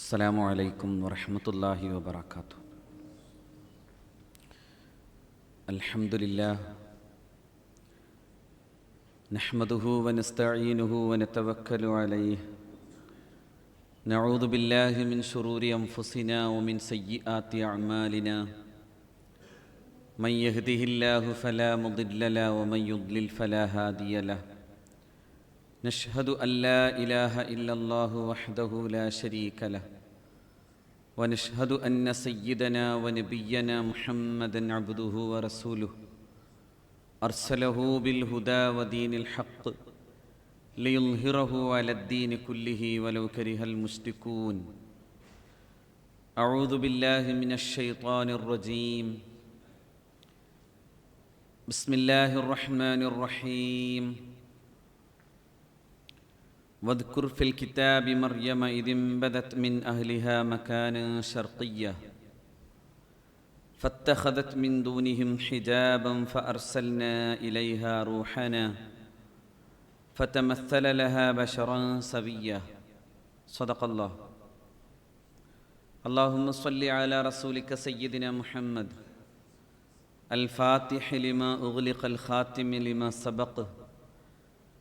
السلام عليكم ورحمة الله وبركاته. الحمد لله نحمده ونستعينه ونتوكل عليه. نعوذ بالله من شرور أنفسنا ومن سيئات أعمالنا. من يهده الله فلا مضل له ومن يضلل فلا هادي له. نشهد أن لا إله إلا الله وحده لا شريك له، ونشهد أن سيدنا ونبينا محمدًا عبده ورسوله أرسله بالهدى ودين الحق ليظهره على الدين كله ولو كره المشركون. أعوذ بالله من الشيطان الرجيم. بسم الله الرحمن الرحيم. واذكر في الكتاب مريم إذ انبذت من أهلها مكانا شرقيا فاتخذت من دونهم حجابا فأرسلنا إليها روحنا فتمثل لها بشرا سويا. صدق الله. اللهم صل على رسولك سيدنا محمد الفاتح لما أغلق الخاتم لما سبق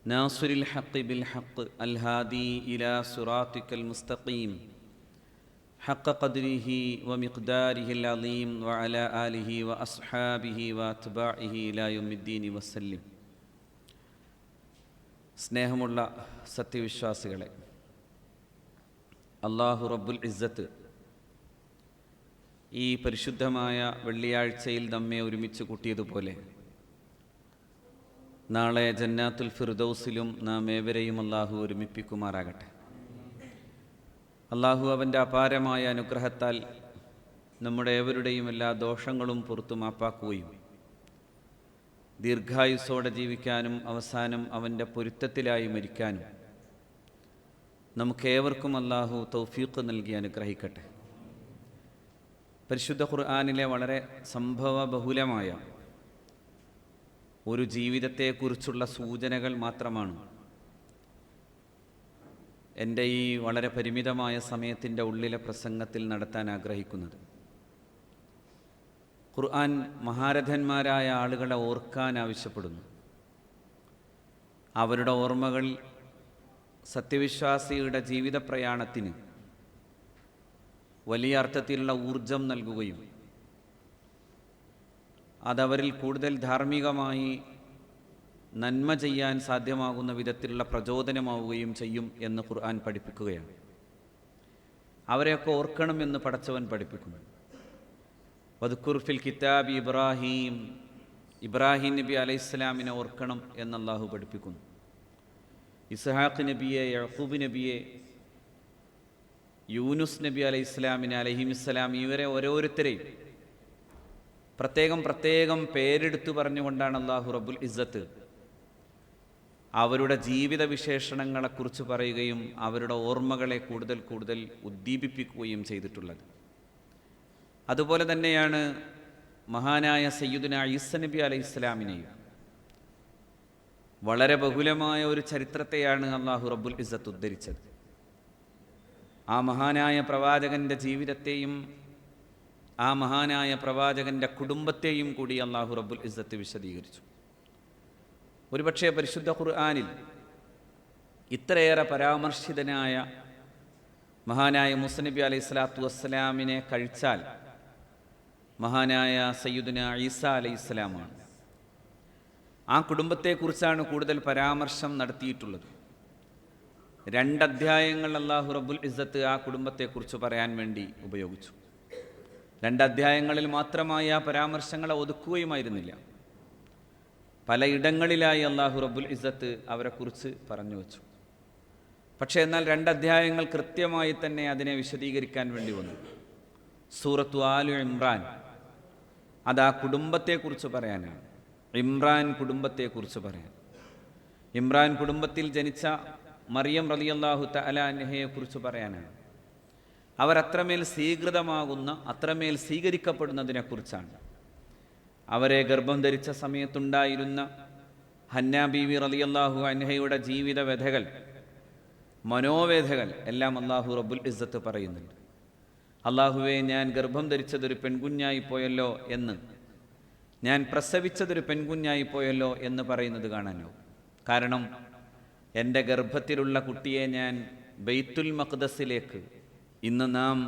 ناصر الحق بالحق الهادي إلى صراطك المستقيم حق قدره ومقداره العظيم وعلى آله وأصحابه وأتباعه إلى يوم الدين وسلم. സ്നേഹമുള്ള സത്യവിശ്വാസികളെ, അല്ലാഹു റബ്ബുൽ ഇസ്സത്ത് ഈ പരിശുദ്ധമായ വെള്ളിയാഴ്ചയിൽ നമ്മെ ഒരുമിച്ച് കൂട്ടിയതുപോലെ നാളെ ജന്നാത്തുൽ ഫിർദൗസിലും നാം ഏവരെയും അല്ലാഹു ഒരുമിപ്പിക്കുമാറാകട്ടെ. അല്ലാഹു അവൻ്റെ അപാരമായ അനുഗ്രഹത്താൽ നമ്മുടെ ഏവരുടെയും എല്ലാ ദോഷങ്ങളും പുറത്തു മാപ്പാക്കുകയും ദീർഘായുസ്സോടെ ജീവിക്കാനും അവസാനം അവൻ്റെ പൊരുത്തത്തിലായി മരിക്കാനും നമുക്കേവർക്കും അല്ലാഹു തൗഫീഖ് നൽകി അനുഗ്രഹിക്കട്ടെ. പരിശുദ്ധ ഖുർആനിലെ വളരെ സംഭവബഹുലമായ ഒരു ജീവിതത്തെക്കുറിച്ചുള്ള സൂചനകൾ മാത്രമാണ് എൻ്റെ ഈ വളരെ പരിമിതമായ സമയത്തിൻ്റെ ഉള്ളിലെ പ്രസംഗത്തിൽ നടത്താൻ ആഗ്രഹിക്കുന്നത്. ഖുർആൻ മഹാരഥന്മാരായ ആളുകളെ ഓർക്കാൻ ആവശ്യപ്പെടുന്നു. അവരുടെ ഓർമ്മകൾ സത്യവിശ്വാസിയുടെ ജീവിത പ്രയാണത്തിന് വലിയ അർത്ഥത്തിലുള്ള ഊർജം നൽകുകയും അതവരിൽ കൂടുതൽ ധാർമ്മികമായി നന്മ ചെയ്യാൻ സാധ്യമാകുന്ന വിധത്തിലുള്ള പ്രചോദനമാവുകയും ചെയ്യും എന്ന് ഖുർആൻ പഠിപ്പിക്കുകയാണ്. അവരെയൊക്കെ ഓർക്കണമെന്ന് പടച്ചവൻ പഠിപ്പിക്കുന്നു. വദ്കുർ ഫിൽ കിതാബി ഇബ്രാഹിം, ഇബ്രാഹിം നബി അലൈഹിസ്സലാമിനെ ഓർക്കണം എന്ന് അല്ലാഹു പഠിപ്പിക്കുന്നു. ഇസ്ഹാഖ് നബിയെ, യഅ്ഖൂബ് നബിയെ, യൂനുസ് നബി അലൈഹിസ്സലാമിനെ അലൈഹിസ്സലാം, ഇവരെ ഓരോരുത്തരെയും പ്രത്യേകം പ്രത്യേകം പേരെടുത്തു പറഞ്ഞുകൊണ്ടാണ് അല്ലാഹു റബ്ബുൽ ഇസ്സത്ത് അവരുടെ ജീവിത വിശേഷണങ്ങളെക്കുറിച്ച് പറയുകയും അവരുടെ ഓർമ്മകളെ കൂടുതൽ കൂടുതൽ ഉദ്ദീപിപ്പിക്കുകയും ചെയ്തിട്ടുള്ളത്. അതുപോലെ തന്നെയാണ് മഹാനായ സയ്യിദുനാ ഈസ നബി അലൈഹിസ്സലാമിനെയും വളരെ ബഹുലമായ ഒരു ചരിത്രത്തെയാണ് അല്ലാഹു റബ്ബുൽ ഇസ്സത്ത് ഉദ്ധരിച്ചത്. ആ മഹാനായ പ്രവാചകൻ്റെ ജീവിതത്തെയും ആ മഹാനായ പ്രവാചകൻ്റെ കുടുംബത്തെയും കൂടി അല്ലാഹു റബ്ബുൽ ഇസ്സത്ത് വിശദീകരിച്ചു. ഒരുപക്ഷെ പരിശുദ്ധ ഖുർആനിൽ ഇത്രയേറെ പരാമർശിതനായ മഹാനായ മൂസ നബി അലൈഹി സ്വലാത്തു വസ്സലാമിനെ കഴിച്ചാൽ മഹാനായ സയ്യിദുനാ ഈസ അലൈഹിസ്സലാമാണ്. ആ കുടുംബത്തെക്കുറിച്ചാണ് കൂടുതൽ പരാമർശം നടത്തിയിട്ടുള്ളത്. 2 അധ്യായങ്ങൾ അല്ലാഹു റബ്ബുൽ ഇസ്സത്ത് ആ കുടുംബത്തെക്കുറിച്ച് പറയാൻ വേണ്ടി ഉപയോഗിച്ചു. 2 അധ്യായങ്ങളിൽ മാത്രമായി ആ പരാമർശങ്ങളെ ഒതുക്കുകയുമായിരുന്നില്ല. പലയിടങ്ങളിലായി അല്ലാഹു റബ്ബുൽ ഇസ്സത്ത് അവരെക്കുറിച്ച് പറഞ്ഞു വച്ചു. പക്ഷേ എന്നാൽ 2 അധ്യായങ്ങൾ കൃത്യമായി തന്നെ അതിനെ വിശദീകരിക്കാൻ വേണ്ടി വന്നു. സൂറത്തു ആലു ഇമ്രാൻ അത് ആ കുടുംബത്തെക്കുറിച്ച് പറയാനാണ്. ഇമ്രാൻ കുടുംബത്തെക്കുറിച്ച് പറയാൻ. ഇമ്രാൻ കുടുംബത്തിൽ ജനിച്ച മറിയം റളിയല്ലാഹു തആല അൻഹയെക്കുറിച്ച് പറയാനാണ്. അവരത്രമേൽ സ്വീകൃതമാകുന്ന, അത്രമേൽ സ്വീകരിക്കപ്പെടുന്നതിനെക്കുറിച്ചാണ്. അവരെ ഗർഭം ധരിച്ച സമയത്തുണ്ടായിരുന്ന ഹന്നാ ബീവി റളിയല്ലാഹു അൻഹയുടെ ജീവിത വ്യഥകൾ മനോവേദകൾ എല്ലാം അള്ളാഹു റബ്ബുൽ ഇസ്സത്ത് പറയുന്നുണ്ട്. അള്ളാഹുവേ, ഞാൻ ഗർഭം ധരിച്ചതൊരു പെൺകുഞ്ഞായി പോയല്ലോ എന്ന്, ഞാൻ പ്രസവിച്ചതൊരു പെൺകുഞ്ഞായി പോയല്ലോ എന്ന് പറയുന്നത് കാണാനോ. കാരണം എൻ്റെ ഗർഭത്തിലുള്ള കുട്ടിയെ ഞാൻ ബൈത്തുൽ മഖ്ദസിലേക്ക്, ഇന്ന് നാം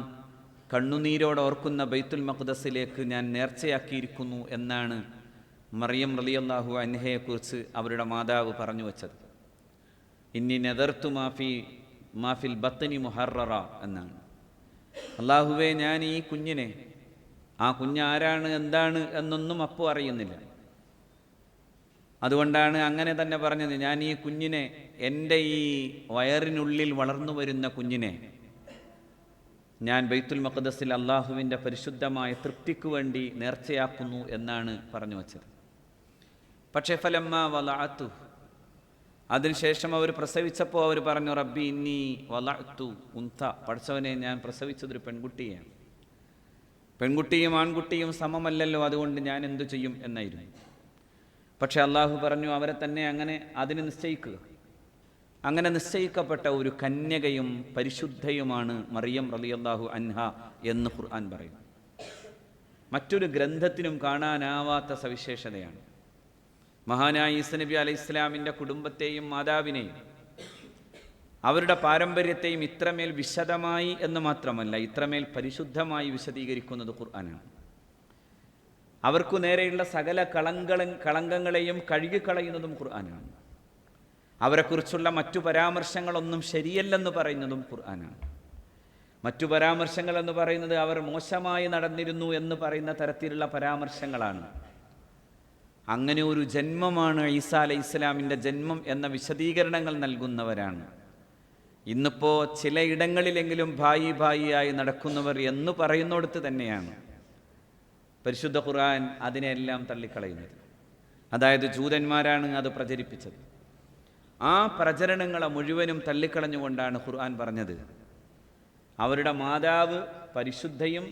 കണ്ണുനീരോടെ ഓർക്കുന്ന ബൈത്തുൽ മഖ്ദസിലേക്ക് ഞാൻ നേർച്ചയാക്കിയിരിക്കുന്നു എന്നാണ് മറിയം റളിയല്ലാഹു അൻഹയെക്കുറിച്ച് അവരുടെ മാതാവ് പറഞ്ഞു വച്ചത്. ഇന്നി നദർതു മാഫിൽ ബത്നി മുഹററ എന്നാണ്. അള്ളാഹുവേ, ഞാൻ ഈ കുഞ്ഞിനെ, ആ കുഞ്ഞാരാണ് എന്താണ് എന്നൊന്നും അപ്പോൾ അറിയുന്നില്ല, അതുകൊണ്ടാണ് അങ്ങനെ തന്നെ പറഞ്ഞത്. ഞാൻ ഈ കുഞ്ഞിനെ, എൻ്റെ ഈ വയറിനുള്ളിൽ വളർന്നു വരുന്ന കുഞ്ഞിനെ ഞാൻ ബൈത്തുൽ മഖ്ദസിൽ അള്ളാഹുവിൻ്റെ പരിശുദ്ധമായ തൃപ്തിക്ക് വേണ്ടി നേർച്ചയാക്കുന്നു എന്നാണ് പറഞ്ഞു വച്ചത്. പക്ഷേ ഫലമ്മ വലഅതു, അതിനുശേഷം അവർ പ്രസവിച്ചപ്പോൾ അവർ പറഞ്ഞു, റബ്ബി ഇന്നി വലഅതു ഉൻത, പഠിച്ചവനെ, ഞാൻ പ്രസവിച്ചതൊരു പെൺകുട്ടിയാണ്. പെൺകുട്ടിയും ആൺകുട്ടിയും സമമല്ലല്ലോ, അതുകൊണ്ട് ഞാൻ എന്തു ചെയ്യും എന്നായിരുന്നു. പക്ഷെ അള്ളാഹു പറഞ്ഞു, അവരെ തന്നെ അങ്ങനെ അതിന് നിശ്ചയിക്കുക. അങ്ങനെ നിശ്ചയിക്കപ്പെട്ട ഒരു കന്യകയും പരിശുദ്ധയുമാണ് മറിയം റളിയല്ലാഹു അൻഹ എന്ന് ഖുർആൻ പറയുന്നു. മറ്റൊരു ഗ്രന്ഥത്തിനും കാണാനാവാത്ത സവിശേഷതയാണ്. മഹാനായ ഈസ നബി അലൈഹി ഇസ്ലാമിൻ്റെ കുടുംബത്തെയും മാതാവിനെയും അവരുടെ പാരമ്പര്യത്തെയും ഇത്രമേൽ വിശദമായി എന്ന് മാത്രമല്ല, ഇത്രമേൽ പരിശുദ്ധമായി വിശദീകരിക്കുന്നത് ഖുർആനാണ്. അവർക്കു നേരെയുള്ള സകല കളങ്കങ്ങളെയും കഴുകിക്കളയുന്നതും ഖുർആനാണ്. അവരെക്കുറിച്ചുള്ള മറ്റു പരാമർശങ്ങളൊന്നും ശരിയല്ലെന്ന് പറയുന്നതും ഖുർആനാണ്. മറ്റു പരാമർശങ്ങൾ എന്ന് പറയുന്നത് അവർ മോശമായി നടന്നിരുന്നു എന്ന് പറയുന്ന തരത്തിലുള്ള പരാമർശങ്ങളാണ്. അങ്ങനെ ഒരു ജന്മമാണ് ഈസ അലൈഹി ഇസ്ലാമിൻ്റെ ജന്മം എന്ന വിശദീകരണങ്ങൾ നൽകുന്നവരാണ്. ഇന്നിപ്പോൾ ചിലയിടങ്ങളിലെങ്കിലും ഭായിയായി നടക്കുന്നവർ എന്ന് പറയുന്നിടത്ത് തന്നെയാണ് പരിശുദ്ധ ഖുർആൻ അതിനെല്ലാം തള്ളിക്കളയുന്നത്. അതായത് ജൂതന്മാരാണ് അത് പ്രചരിപ്പിച്ചത്. ആ പ്രചരണങ്ങളെ മുഴുവനും തള്ളിക്കളഞ്ഞുകൊണ്ടാണ് ഖുർആൻ പറഞ്ഞത്, അവരുടെ മാതാവ് പരിശുദ്ധയും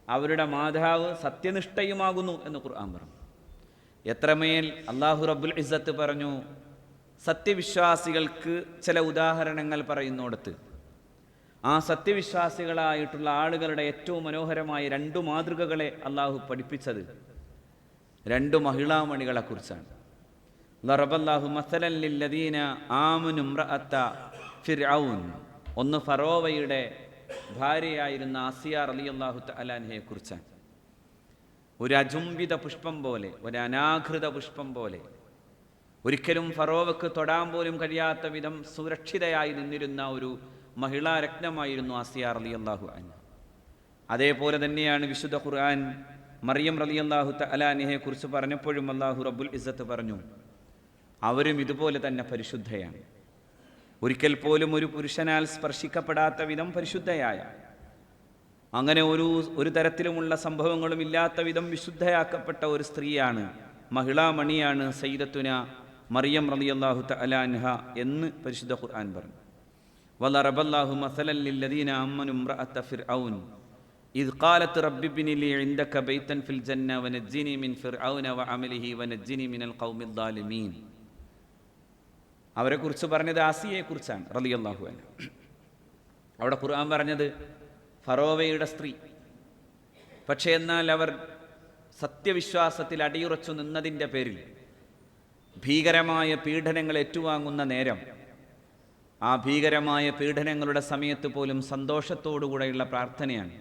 അവരുടെ മാതാവ് സത്യനിഷ്ഠയുമാകുന്നു എന്ന് ഖുർആൻ പറഞ്ഞു. എത്രമേൽ അല്ലാഹു റബ്ബുൽ ഇസ്സത്ത് പറഞ്ഞു, സത്യവിശ്വാസികൾക്ക് ചില ഉദാഹരണങ്ങൾ പറയുന്നിടത്ത് ആ സത്യവിശ്വാസികളായിട്ടുള്ള ആളുകളുടെ ഏറ്റവും മനോഹരമായ 2 മാതൃകകളെ അള്ളാഹു പഠിപ്പിച്ചത് 2 മഹിളാമണികളെക്കുറിച്ചാണ്. ലറബല്ലാഹു മസലൻ ലില്ലദീന ആമനു ഇംറഅത ഫിർഔൻ, ഒന്ന് ഫറോവയുടെ ഭാര്യയായിരുന്ന ആസിയ റളിയല്ലാഹു തആല അൻഹയെക്കുറിച്ചാണ്. ഒരു അജുംബിത പുഷ്പം പോലെ, ഒരു അനാഘൃത പുഷ്പം പോലെ, ഒരിക്കലും ഫറോവക്ക് തൊടാൻ പോലും കഴിയാത്ത വിധം സുരക്ഷിതയായി നിന്നിരുന്ന ഒരു മഹിളാരത്നമായിരുന്നു ആസിയ റളിയല്ലാഹു അൻഹ. അതേപോലെ തന്നെയാണ് വിശുദ്ധ ഖുർആൻ മറിയം റളിയല്ലാഹു തആല അൻഹയെക്കുറിച്ച് പറഞ്ഞപ്പോഴും അല്ലാഹു റബ്ബുൽ ഇസ്സത്ത് പറഞ്ഞു, അവരും ഇതുപോലെ തന്നെ പരിശുദ്ധയാണ്. ഒരിക്കൽ പോലും ഒരു പുരുഷനാൽ സ്പർശിക്കപ്പെടാത്ത വിധം പരിശുദ്ധയായ, അങ്ങനെ ഒരു തരത്തിലുമുള്ള സംഭവങ്ങളും ഇല്ലാത്ത വിധം വിശുദ്ധയാക്കപ്പെട്ട ഒരു സ്ത്രീയാണ്, മഹിളാമണിയാണ് സയ്യിദത്തുന മറിയം റളിയല്ലാഹു തആല അൻഹ എന്ന് പരിശുദ്ധ ഖുർആൻ പറഞ്ഞു. വലറബല്ലാഹു മസലൻ ലില്ലദീന ആമനു ഇംറഅത ഫിർഔൻ ഇദ് ഖാലത് റബ്ബി ഇബ്നി ലി ഇൻദക ബൈതൻ ഫിൽ ജന്ന വനജ്ജിനി മിൻ ഫിർഔന വഅമലിഹി വനജ്ജിനി മിനൽ ഖൗമിൽ ളാലിമീൻ. അവരെക്കുറിച്ച് പറഞ്ഞത് ആസിയയെക്കുറിച്ചാണ് റളിയല്ലാഹു അൻഹ. അവിടെ ഖുർആൻ പറഞ്ഞത് ഫറോവയുടെ സ്ത്രീ. പക്ഷേ എന്നാൽ അവർ സത്യവിശ്വാസത്തിൽ അടിയുറച്ചു നിന്നതിൻ്റെ പേരിൽ ഭീകരമായ പീഡനങ്ങൾ ഏറ്റുവാങ്ങുന്ന നേരം, ആ ഭീകരമായ പീഡനങ്ങളുടെ സമയത്ത് പോലും സന്തോഷത്തോടുകൂടെയുള്ള പ്രാർത്ഥനയാണ്.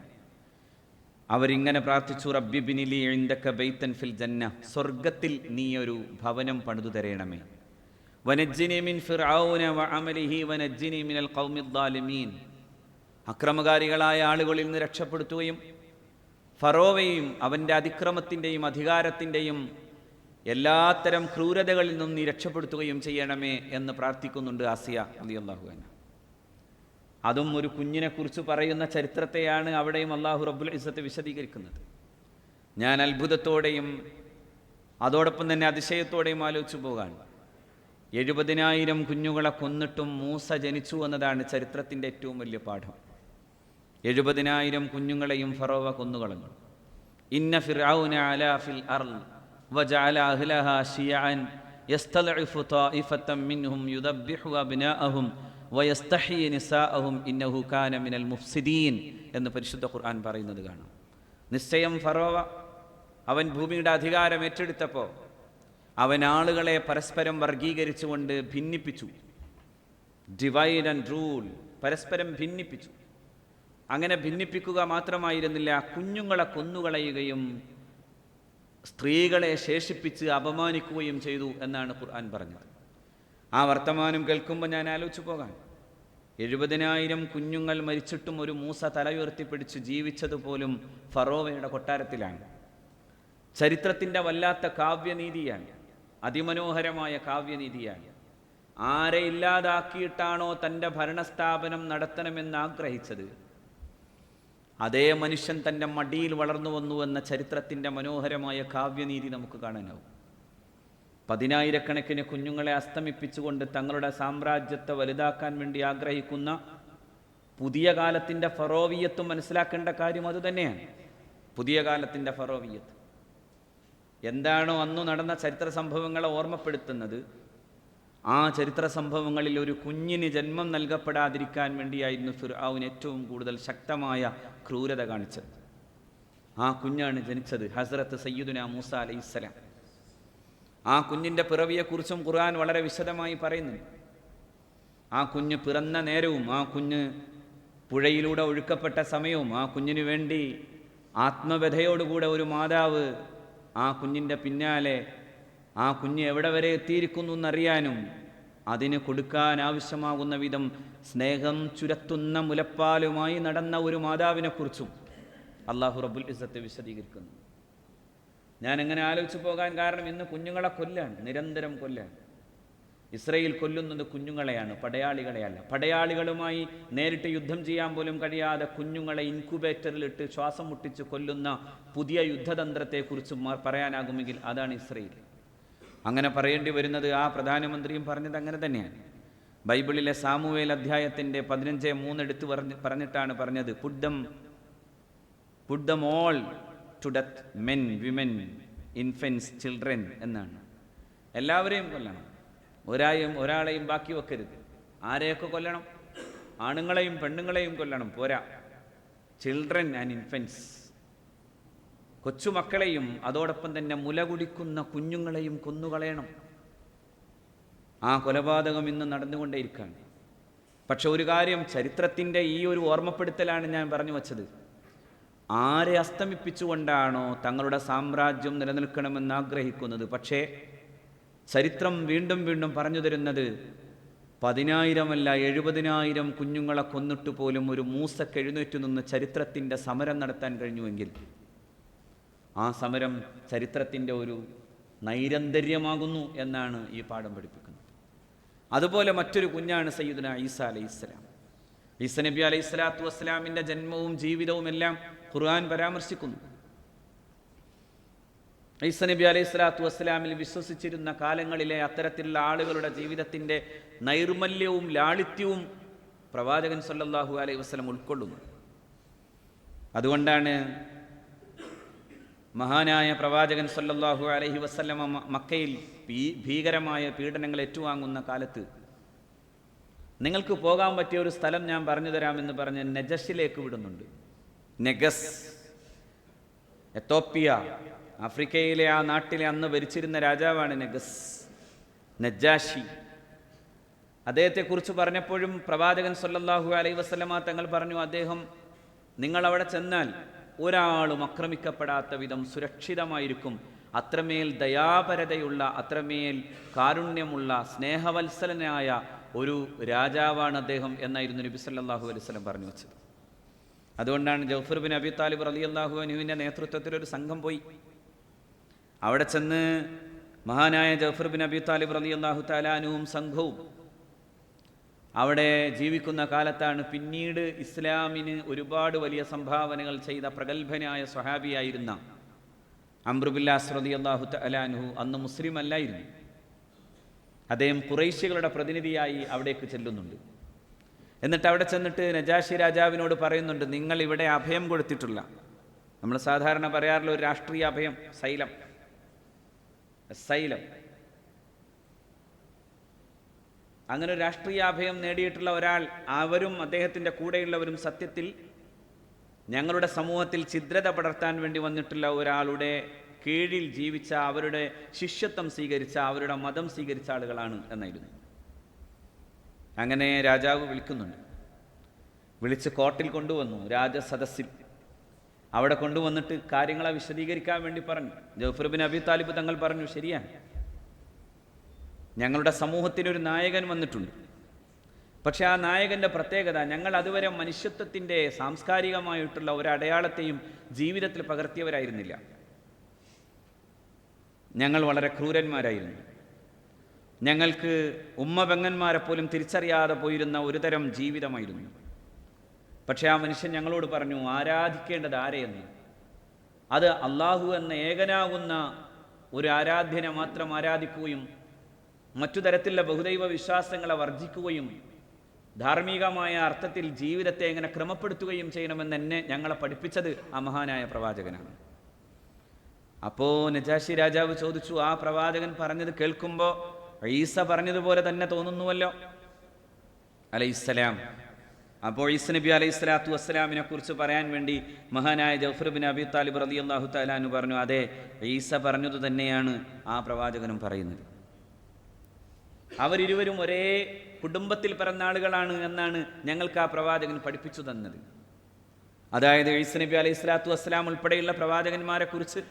അവരിങ്ങനെ പ്രാർത്ഥിച്ചു, റബ്ബി ഇബ്നി ലി ഇൻദക ബൈതൻ ഫിൽ ജന്ന, സ്വർഗത്തിൽ നീ ഒരു ഭവനം പണിതു തരേണമേ. വനജ്ജിനി മിൻ ഫിർഔന വഅമലിഹി വനജ്ജിനി മിനൽ ഖൗമിൽ ളാലിമീൻ, അക്രമകാരികളായ ആളുകളിൽ നിന്ന് രക്ഷപ്പെടുത്തുകയും ഫറോവയും അവൻ്റെ അതിക്രമത്തിൻ്റെയും അധികാരത്തിൻ്റെയും എല്ലാത്തരം ക്രൂരതകളിൽ നിന്നും നീ രക്ഷപ്പെടുത്തുകയും ചെയ്യണമേ എന്ന് പ്രാർത്ഥിക്കുന്നുണ്ട് ആസിയ റളിയല്ലാഹു അൻഹ. അതും ഒരു കുഞ്ഞിനെക്കുറിച്ച് പറയുന്ന ചരിത്രത്തെയാണ് അവിടെയും അല്ലാഹു റബ്ബുൽ ഇസ്സത്ത് വിശദീകരിക്കുന്നത്. ഞാൻ അത്ഭുതത്തോടെയും അതോടൊപ്പം തന്നെ അതിശയത്തോടെയും ആലോചിച്ചു പോകാൻ, 70,000 കുഞ്ഞുങ്ങളെ കൊന്നിട്ടും മൂസ ജനിച്ചു എന്നതാണ് ചരിത്രത്തിൻ്റെ ഏറ്റവും വലിയ പാഠം. 70,000 കുഞ്ഞുങ്ങളെയും ഫറോവ കൊന്നുകളഞ്ഞു. ഇന്ന ഫിർഔന അലാ ഫിൽ അർള് വജഅല അഹ്ലഹാ ശിയഅൻ യസ്തൽഇഫു ത്വായിഫത്തൻ മിൻഹും യുദബ്ബിഹു അബ്നാഅഹും വയസ്തഹി നിസാഅഹും ഇന്നഹു കാന മിനൽ മുഫ്സിദീൻ എന്ന് പരിശുദ്ധ ഖുർആൻ പറയുന്നത് കാണാം. നിശ്ചയം ഫറോവ അവൻ ഭൂമിയുടെ അധികാരം ഏറ്റെടുത്തപ്പോൾ അവൻ ആളുകളെ പരസ്പരം വർഗീകരിച്ചുകൊണ്ട് ഭിന്നിപ്പിച്ചു. ഡിവൈഡ് ആൻഡ് റൂൾ, പരസ്പരം ഭിന്നിപ്പിച്ചു. അങ്ങനെ ഭിന്നിപ്പിക്കുക മാത്രമായിരുന്നില്ല, കുഞ്ഞുങ്ങളെ കൊന്നുകളയുകയും സ്ത്രീകളെ ശേഷിപ്പിച്ച് അപമാനിക്കുകയും ചെയ്തു എന്നാണ് ഖുർആൻ പറഞ്ഞത്. ആ വർത്തമാനം കേൾക്കുമ്പോൾ ഞാൻ ആലോചിച്ചു പോകാൻ, 70,000 കുഞ്ഞുങ്ങൾ മരിച്ചിട്ടും ഒരു മൂസ തലയുയർത്തിപ്പിടിച്ച് ജീവിച്ചതുപോലും ഫറോവയുടെ കൊട്ടാരത്തിലാണ്. ചരിത്രത്തിൻ്റെ വല്ലാത്ത കാവ്യനീതിയാണ്, അതിമനോഹരമായ കാവ്യനീതിയാണ്. ആരെ ഇല്ലാതാക്കിയിട്ടാണോ തൻ്റെ ഭരണസ്ഥാപനം നടത്തണമെന്ന് ആഗ്രഹിച്ചത്, അതേ മനുഷ്യൻ തൻ്റെ മടിയിൽ വളർന്നു വന്നുവെന്ന ചരിത്രത്തിൻ്റെ മനോഹരമായ കാവ്യനീതി നമുക്ക് കാണാനാവും. 10,000-കണക്കിന് കുഞ്ഞുങ്ങളെ അസ്തമിപ്പിച്ചുകൊണ്ട് തങ്ങളുടെ സാമ്രാജ്യത്തെ വലുതാക്കാൻ വേണ്ടി ആഗ്രഹിക്കുന്ന പുതിയ കാലത്തിൻ്റെ ഫറോവിയത്തും മനസ്സിലാക്കേണ്ട കാര്യം അതുതന്നെയാണ്. പുതിയ കാലത്തിൻ്റെ ഫറോവിയത്ത് എന്താണോ അന്നു നടന്ന ചരിത്ര സംഭവങ്ങളെ ഓർമ്മപ്പെടുത്തുന്നത്, ആ ചരിത്ര സംഭവങ്ങളിൽ ഒരു കുഞ്ഞിന് ജന്മം നൽകപ്പെടാതിരിക്കാൻ വേണ്ടിയായിരുന്നു ഫിർഔൻ ഏറ്റവും കൂടുതൽ ശക്തമായ ക്രൂരത കാണിച്ചത്. ആ കുഞ്ഞാണ് ജനിച്ചത്, ഹസ്രത്ത് സയ്യിദുനാ മൂസ അലൈഹിസ്സലാം. ആ കുഞ്ഞിൻ്റെ പിറവിയെക്കുറിച്ചും ഖുർആൻ വളരെ വിശദമായി പറയുന്നുണ്ട്. ആ കുഞ്ഞ് പിറന്ന നേരവും, ആ കുഞ്ഞ് പുഴയിലൂടെ ഒഴുക്കപ്പെട്ട സമയവും, ആ കുഞ്ഞിന് വേണ്ടി ആത്മവ്യഥയോടുകൂടെ ഒരു മാതാവ് ആ കുഞ്ഞിൻ്റെ പിന്നാലെ ആ കുഞ്ഞ് എവിടെ വരെ എത്തിയിരിക്കുന്നു എന്നറിയാനും അതിന് കൊടുക്കാൻ ആവശ്യമാകുന്ന വിധം സ്നേഹം ചുരത്തുന്ന മുലപ്പാലുമായി നടന്ന ഒരു മാതാവിനെക്കുറിച്ചും അള്ളാഹു റബ്ബുൽ ഇസ്സത്ത് വിശദീകരിക്കുന്നു. ഞാൻ എങ്ങനെ ആലോചിച്ചു പോകാൻ കാരണം, ഇന്ന് കുഞ്ഞുങ്ങളെ കൊല്ലാണ്, നിരന്തരം കൊല്ലാണ്. ഇസ്രയേൽ കൊല്ലുന്നത് കുഞ്ഞുങ്ങളെയാണ്, പടയാളികളെയല്ല. പടയാളികളുമായി നേരിട്ട് യുദ്ധം ചെയ്യാൻ പോലും കഴിയാതെ കുഞ്ഞുങ്ങളെ ഇൻക്യുബേറ്ററിലിട്ട് ശ്വാസം മുട്ടിച്ച് കൊല്ലുന്ന പുതിയ യുദ്ധതന്ത്രത്തെക്കുറിച്ച് പറയാനാകുമെങ്കിൽ അതാണ് ഇസ്രയേൽ. അങ്ങനെ പറയേണ്ടി വരുന്നത് ആ പ്രധാനമന്ത്രിയും പറഞ്ഞത് അങ്ങനെ തന്നെയാണ്. ബൈബിളിലെ സാമുവേൽ അധ്യായത്തിൻ്റെ 15:3 എടുത്ത് പറഞ്ഞിട്ടാണ് പറഞ്ഞത്, put them all to death, men, women, infants, children എന്നാണ്. എല്ലാവരെയും കൊല്ലണം, ഒരാളെയും ബാക്കി വെക്കരുത്. ആരെയൊക്കെ കൊല്ലണം? ആണുങ്ങളെയും പെണ്ണുങ്ങളെയും കൊല്ലണം, പോരാ, ചിൽഡ്രൻ ആൻഡ് ഇൻഫൻസ്, കൊച്ചുമക്കളെയും അതോടൊപ്പം തന്നെ മുല കുടിക്കുന്ന കുഞ്ഞുങ്ങളെയും കൊന്നുകളയണം. ആ കൊലപാതകം ഇന്ന് നടന്നുകൊണ്ടേയിരിക്കുകയാണ്. പക്ഷെ ഒരു കാര്യം, ചരിത്രത്തിൻ്റെ ഈ ഒരു ഓർമ്മപ്പെടുത്തലാണ് ഞാൻ പറഞ്ഞു വച്ചത്. ആരെ അസ്തമിപ്പിച്ചുകൊണ്ടാണോ തങ്ങളുടെ സാമ്രാജ്യം നിലനിൽക്കണമെന്ന് ആഗ്രഹിക്കുന്നത്, പക്ഷേ ചരിത്രം വീണ്ടും വീണ്ടും പറഞ്ഞു തരുന്നത് 10,000 അല്ല 70,000 കുഞ്ഞുങ്ങളെ കൊന്നിട്ട് പോലും ഒരു മൂസക്ക് എഴുന്നേറ്റ് നിന്ന് ചരിത്രത്തിൻ്റെ സമരം നടത്താൻ കഴിഞ്ഞുവെങ്കിൽ ആ സമരം ചരിത്രത്തിൻ്റെ ഒരു നൈരന്തര്യമാകുന്നു എന്നാണ് ഈ പാഠം പഠിപ്പിക്കുന്നത്. അതുപോലെ മറ്റൊരു കുഞ്ഞാണ് സയ്യിദുനാ ഈസ അലൈഹിസ്സലാം. ഈസ നബി അലൈഹി സ്വലാത്തു വസ്സലാമിൻ്റെ ജന്മവും ജീവിതവും എല്ലാം ഖുർആൻ പരാമർശിക്കുന്നു. ഈസ നബി അലൈഹി സ്വലാത്തു വസ്സലാമിൽ വിശ്വസിച്ചിരുന്ന കാലങ്ങളിലെ അത്തരത്തിലുള്ള ആളുകളുടെ ജീവിതത്തിൻ്റെ നൈർമല്യവും ലാളിത്യവും പ്രവാചകൻ സല്ലല്ലാഹു അലൈഹി വസല്ലം ഉൾക്കൊള്ളുന്നു. അതുകൊണ്ടാണ് മഹാനായ പ്രവാചകൻ സല്ലല്ലാഹു അലൈഹി വസല്ലമ മക്കയിൽ ഭീകരമായ പീഡനങ്ങൾ ഏറ്റുവാങ്ങുന്ന കാലത്ത് നിങ്ങൾക്ക് പോകാൻ പറ്റിയ ഒരു സ്ഥലം ഞാൻ പറഞ്ഞു തരാമെന്ന് പറഞ്ഞ് നജഷിലേക്ക് വിടുന്നുണ്ട്. നെഗസ്, എത്തോപ്യ, ആഫ്രിക്കയിലെ ആ നാട്ടിലെ അന്ന് ഭരിച്ചിരുന്ന രാജാവാണ് നജാഷി. അദ്ദേഹത്തെക്കുറിച്ച് പറഞ്ഞപ്പോഴും പ്രവാചകൻ സല്ലല്ലാഹു അലൈഹി വസല്ലമ തങ്ങൾ പറഞ്ഞു, അദ്ദേഹം നിങ്ങളവിടെ ചെന്നാൽ ഒരാളും ആക്രമിക്കപ്പെടാത്ത വിധം സുരക്ഷിതമായിരിക്കും, അത്രമേൽ ദയാപരതയുള്ള, അത്രമേൽ കാരുണ്യമുള്ള, സ്നേഹവത്സലനായ ഒരു രാജാവാണ് അദ്ദേഹം എന്നായിരുന്നു നബി സല്ലല്ലാഹു അലൈഹി വസല്ലം പറഞ്ഞു വെച്ചത്. അതുകൊണ്ടാണ് ജൗഫർ ബിൻ അബി താലിബ് റളിയല്ലാഹു അൻഹുവിൻ്റെ നേതൃത്വത്തിൽ ഒരു സംഘം പോയി. അവിടെ ചെന്ന് മഹാനായ ജൗഫർ ബിൻ അബി താലിബ് റളിയല്ലാഹു തആല അൻഹുവും സംഘവും അവിടെ ജീവിക്കുന്ന കാലത്താണ് പിന്നീട് ഇസ്ലാമിന് ഒരുപാട് വലിയ സംഭാവനകൾ ചെയ്ത പ്രഗത്ഭനായ സ്വഹാബിയായിരുന്ന അംർ ബിൻ ആസ് റളിയല്ലാഹു തആല അൻഹു അന്ന് മുസ്ലിം അല്ലായിരുന്നു. അദ്ദേഹം ഖുറൈശികളുടെ പ്രതിനിധിയായി അവിടേക്ക് ചെല്ലുന്നുണ്ട്. എന്നിട്ട് അവിടെ ചെന്നിട്ട് നജാഷി രാജാവിനോട് പറയുന്നുണ്ട്, നിങ്ങൾ ഇവിടെ അഭയം കൊടുത്തിട്ടുള്ള, നമ്മൾ സാധാരണ പറയാറുള്ള ഒരു രാഷ്ട്രീയ അഭയം, സൈലം, അങ്ങനെ ഒരു രാഷ്ട്രീയാഭയം നേടിയിട്ടുള്ള ഒരാൾ, അവരും അദ്ദേഹത്തിൻ്റെ കൂടെയുള്ളവരും സത്യത്തിൽ ഞങ്ങളുടെ സമൂഹത്തിൽ ഛിദ്രത പടർത്താൻ വേണ്ടി വന്നിട്ടുള്ള ഒരാളുടെ കീഴിൽ ജീവിച്ച, അവരുടെ ശിഷ്യത്വം സ്വീകരിച്ച, അവരുടെ മതം സ്വീകരിച്ച ആളുകളാണ് എന്നായിരുന്നു. അങ്ങനെ രാജാവ് വിളിക്കുന്നുണ്ട്. വിളിച്ച് കോർട്ടിൽ കൊണ്ടുവന്നു, രാജസദസ്സിൽ. അവിടെ കൊണ്ടുവന്നിട്ട് കാര്യങ്ങളെ വിശദീകരിക്കാൻ വേണ്ടി പറഞ്ഞു. ജഅഫർ ബിൻ അബി താലിബ് തങ്ങൾ പറഞ്ഞു, ശരിയാണ്, ഞങ്ങളുടെ സമൂഹത്തിനൊരു നായകൻ വന്നിട്ടുണ്ട്. പക്ഷെ ആ നായകൻ്റെ പ്രത്യേകത, ഞങ്ങൾ അതുവരെ മനുഷ്യത്വത്തിൻ്റെ സാംസ്കാരികമായിട്ടുള്ള ഒരടയാളത്തെയും ജീവിതത്തിൽ പകർത്തിയവരായിരുന്നില്ല. ഞങ്ങൾ വളരെ ക്രൂരന്മാരായിരുന്നു. ഞങ്ങൾക്ക് പെങ്ങന്മാരെ പോലും തിരിച്ചറിയാതെ പോയിരുന്ന ഒരു തരം ജീവിതമായിരുന്നു. പക്ഷെ ആ മനുഷ്യൻ ഞങ്ങളോട് പറഞ്ഞു, ആരാധിക്കേണ്ടത് ആരെയെന്ന്. അത് അള്ളാഹു എന്ന ഏകനാകുന്ന ഒരു ആരാധ്യനെ മാത്രം ആരാധിക്കുകയും മറ്റു തരത്തിലുള്ള ബഹുദൈവ വിശ്വാസങ്ങളെ വർജിക്കുകയും ധാർമ്മികമായ അർത്ഥത്തിൽ ജീവിതത്തെ എങ്ങനെ ക്രമപ്പെടുത്തുകയും ചെയ്യണമെന്ന് ഞങ്ങളെ പഠിപ്പിച്ചത് ആ മഹാനായ പ്രവാചകനാണ്. അപ്പോൾ നജാഷി രാജാവ് ചോദിച്ചു, ആ പ്രവാചകൻ പറഞ്ഞത് കേൾക്കുമ്പോൾ ഈസ പറഞ്ഞതുപോലെ തന്നെ തോന്നുന്നുവല്ലോ അലൈഹിസ്സലാം. അപ്പോൾ ഈസ നബി അലൈഹി സ്വലാത്തു വസ്സലാമിനെ കുറിച്ച് പറയാൻ വേണ്ടി മഹാനായ ജഅഫർ ബിൻ അബി താലിബ് റളിയല്ലാഹു തആല അൻഹു പറഞ്ഞു, അതെ, ഈസ പറഞ്ഞതു തന്നെയാണ് ആ പ്രവാചകനും പറയുന്നത്. അവരിരുവരും ഒരേ കുടുംബത്തിൽ പിറന്ന ആളുകളാണ് എന്നാണ് ഞങ്ങൾക്ക് ആ പ്രവാചകൻ പഠിപ്പിച്ചു തന്നത്. അതായത് ഈസ നബി അലൈഹി സ്വലാത്തു വസ്സലാം ഉൾപ്പെടെയുള്ള പ്രവാചകന്മാരെ കുറിച്ച്